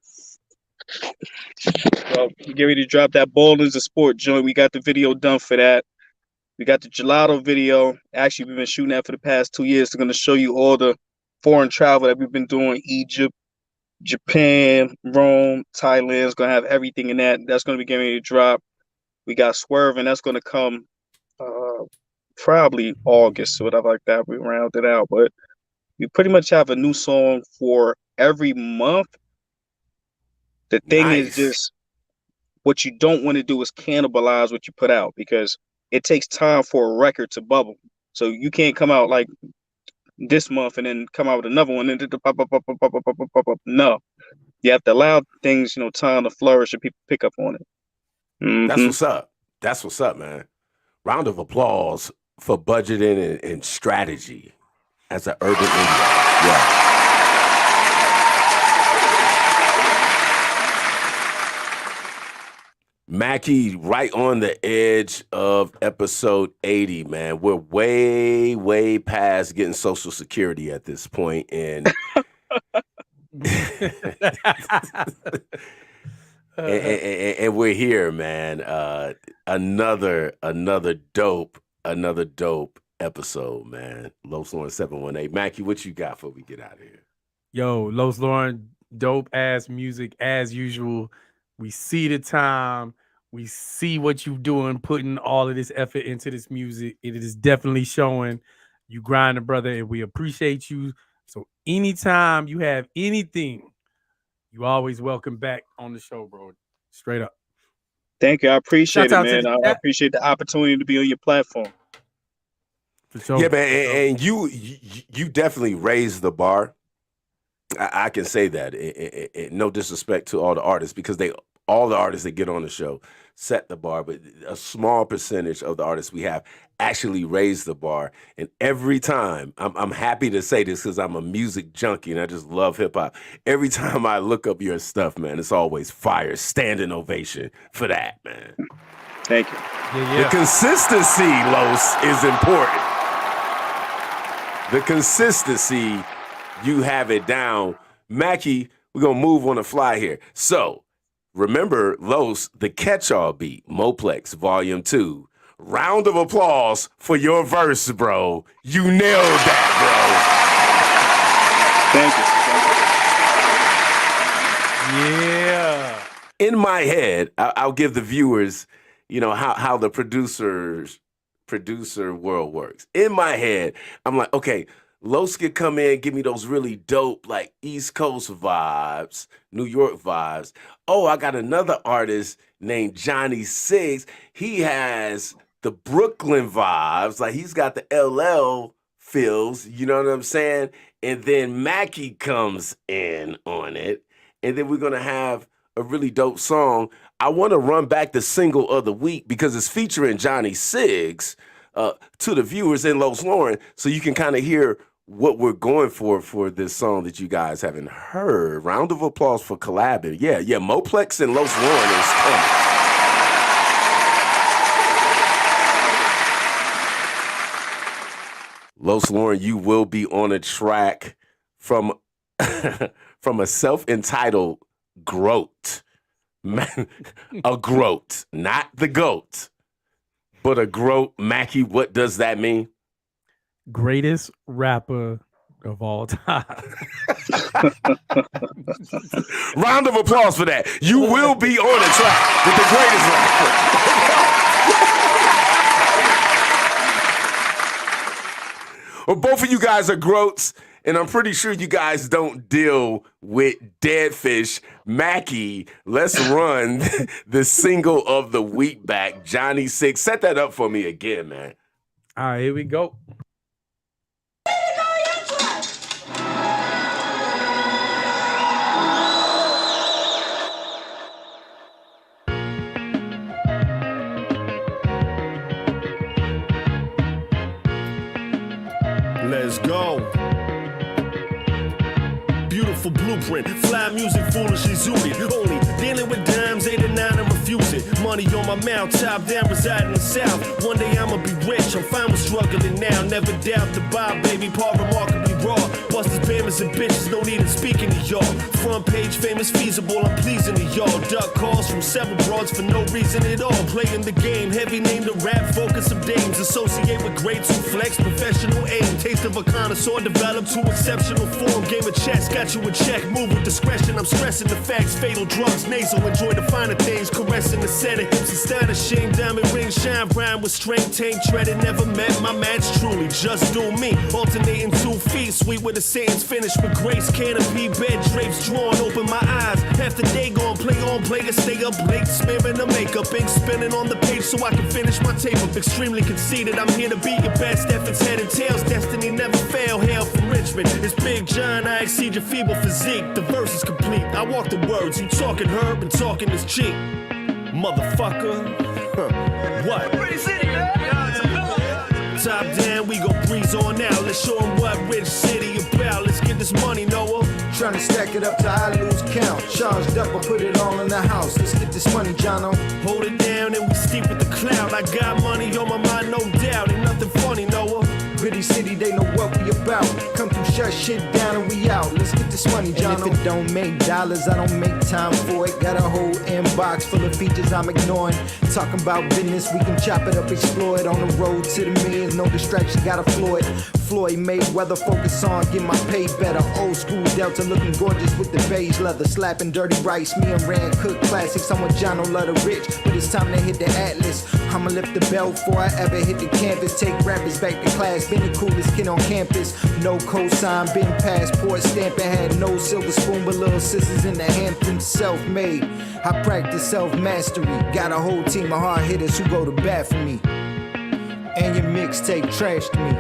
Well, we get ready to drop that Ball is a Sport joint. We got the video done for that. We got the gelato video. Actually, we've been shooting that for the past 2 years. They're going to show you all the foreign travel that we've been doing. Egypt, Japan, Rome, Thailand. It's going to have everything in that. That's going to be getting ready to drop. We got Swerve, and that's going to come probably August or whatever like that. We round it out. But we pretty much have a new song for every month. The thing is just what you don't want to do is cannibalize what you put out, because it takes time for a record to bubble. So you can't come out like this month and then come out with another one and pop up. No, you have to allow things, time to flourish and people pick up on it. Mm-hmm. That's what's up. That's what's up, man. Round of applause for budgeting and strategy as an urban indie. Yeah. Mackie, right on the edge of episode 80, man. We're way, way past getting Social Security at this point, and and we're here, man. Another dope episode, man. Los Lawrence 718. Mackie, what you got before we get out of here? Yo, Los Lawrence, dope ass music as usual. We see the time. We see what you doing, putting all of this effort into this music. It is definitely showing. You grinding, brother, and we appreciate you. So anytime you have anything You always welcome back on the show, bro. Straight up. Thank you. I appreciate Shouts out it, to man. the I chat. appreciate the opportunity to be on your platform. For sure. Yeah, man, and you definitely raised the bar. I can say that. No disrespect to all the artists, because all the artists that get on the show set the bar, but a small percentage of the artists we have actually raise the bar. And every time, I'm happy to say this because I'm a music junkie and I just love hip hop. Every time I look up your stuff, man, it's always fire. Standing ovation for that, man. Thank you. Yeah. The consistency, Los, is important. The consistency, you have it down. Mackie, we're going to move on the fly here. So, remember, Los, the catch-all beat, Moplex, Volume 2. Round of applause for your verse, bro. You nailed that, bro. Thank you. Yeah. In my head, I'll give the viewers, how the producer world works. In my head, I'm like, okay, Los could come in, give me those really dope, like East Coast vibes, New York vibes. Oh, I got another artist named Johnny Six. He has the Brooklyn vibes, like he's got the LL feels, you know what I'm saying? And then Mackie comes in on it, and then we're gonna have a really dope song. I want to run back the single of the week because it's featuring Johnny Siggs to the viewers in Los Lauren, so you can kind of hear what we're going for this song that you guys haven't heard. Round of applause for collabing. Yeah, Moplex and Los Lauren is coming. Los Lauren, you will be on a track from from a self-entitled Groat. Man, a Groat, not the goat, but a Groat. Mackie, what does that mean? Greatest rapper of all time. Round of applause for that. You will be on a track with the greatest rapper. Well, both of you guys are Groats, and I'm pretty sure you guys don't deal with dead fish. Mackie, let's run the single of the week back. Johnny Six, set that up for me again, man. All right, here we go. Let's go. Beautiful blueprint, fly music foolishly zooted. Only dealing with dimes, 8 and 9 and refuse it. Money on my mouth, top down, reside in the south. One day I'ma be rich, I'm fine with struggling now. Never doubt the Bob, baby, Paul remarkably raw. Busters, bammers, and bitches, no need in speaking to y'all. Front page, famous, feasible, I'm pleasing to y'all. Duck calls from several broads for no reason at all. Playing the game, heavy name to rap, focus of dames. Associate with greats who flex, professional aim. Taste of a connoisseur, developed to exceptional form. Game of chess, got you in check, move with discretion. I'm stressing the facts, fatal drugs, nasal. Enjoy the finer things, caressing the set of hips, astonishing. Diamond ring, shine, rhyme with strength, tank, treading. Never met my match, truly, just do me. Alternating 2 feet, sweet with the sentence, finished with grace. Canopy, bed drapes drawn, open my eyes. Half the day gone, play to stay up late. Smearing the makeup, ink spinning on the page so I can finish my tape up. Extremely conceited, I'm here to be your best efforts, head and tails. Destiny never fail, hail from Richmond. It's Big John, I exceed your feeble physique. The verse is complete, I walk the words. You talking herb and talking is cheap. Motherfucker, what? Top down, we gon' breeze on out. Let's show 'em what rich city about. Let's get this money, Noah. Trying to stack it up till I lose count. Charged up, I put it all in the house. Let's get this money, Jono. Hold it down and we steep with the cloud. I got money on my mind, no doubt. Ain't nothing funny, Noah. Gritty city, they know what we about. Come through, shut shit down and we out. Let's get this money, Jono. And if it don't make dollars, I don't make time for it. Got a whole inbox full of features I'm ignoring. Talking about business, we can chop it up, explore it. On the road to the millions, no distraction, gotta floor it. Floyd Mayweather, focus on, get my pay better. Old school Delta looking gorgeous with the beige leather. Slapping dirty rice, me and Rand cook classics. I'm with John Love the Rich, but it's time to hit the Atlas. I'ma lift the belt before I ever hit the canvas. Take rappers back to class, been the coolest kid on campus. No cosign, been passport stamping. Had no silver spoon, but little sisters in the Hamptons. Self-made, I practice self-mastery. Got a whole team of hard hitters who go to bat for me. And your mixtape trash to me.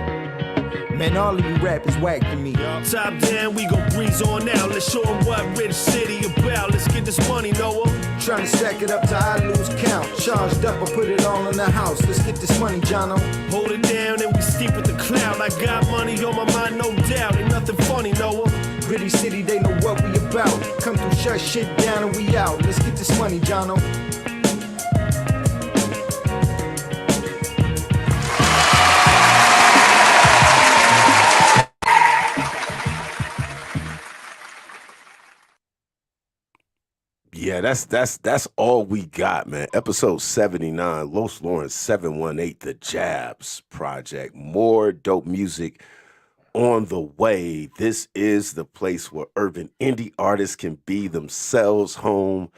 Man, all of you rappers whack to me. Top down, we gon' breeze on out. Let's show 'em what Rich City about. Let's get this money, Noah. Trying to stack it up till I lose count. Charged up, I put it all in the house. Let's get this money, Jono. Hold it down and we steep with the cloud. I got money on my mind, no doubt. Ain't nothing funny, Noah. Gritty City, they know what we about. Come through, shut shit down and we out. Let's get this money, Jono. Yeah, that's all we got, man. Episode 79, Los Lawrence 718, The Jabs Project. More dope music on the way. This is the place where urban indie artists can be themselves, home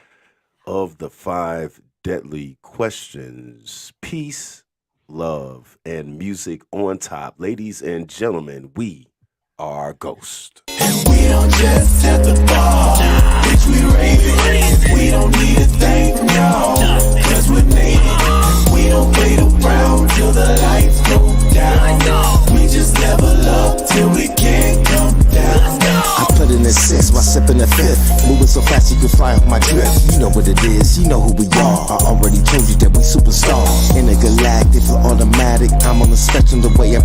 of the 5 deadly questions. Peace, love, and music on top. Ladies and gentlemen, we are Ghost. And we don't just have the ball, bitch, we rave it. We don't need a thing from y'all, cause we're made it. We don't wait around till the lights go down. We just level up till we can't come down. I put in a 6 while sipping a 5th. Moving so fast you can fly off my drift. You know what it is, you know who we are. I already told you that we superstars. Intergalactic for automatic. I'm on the spectrum the way I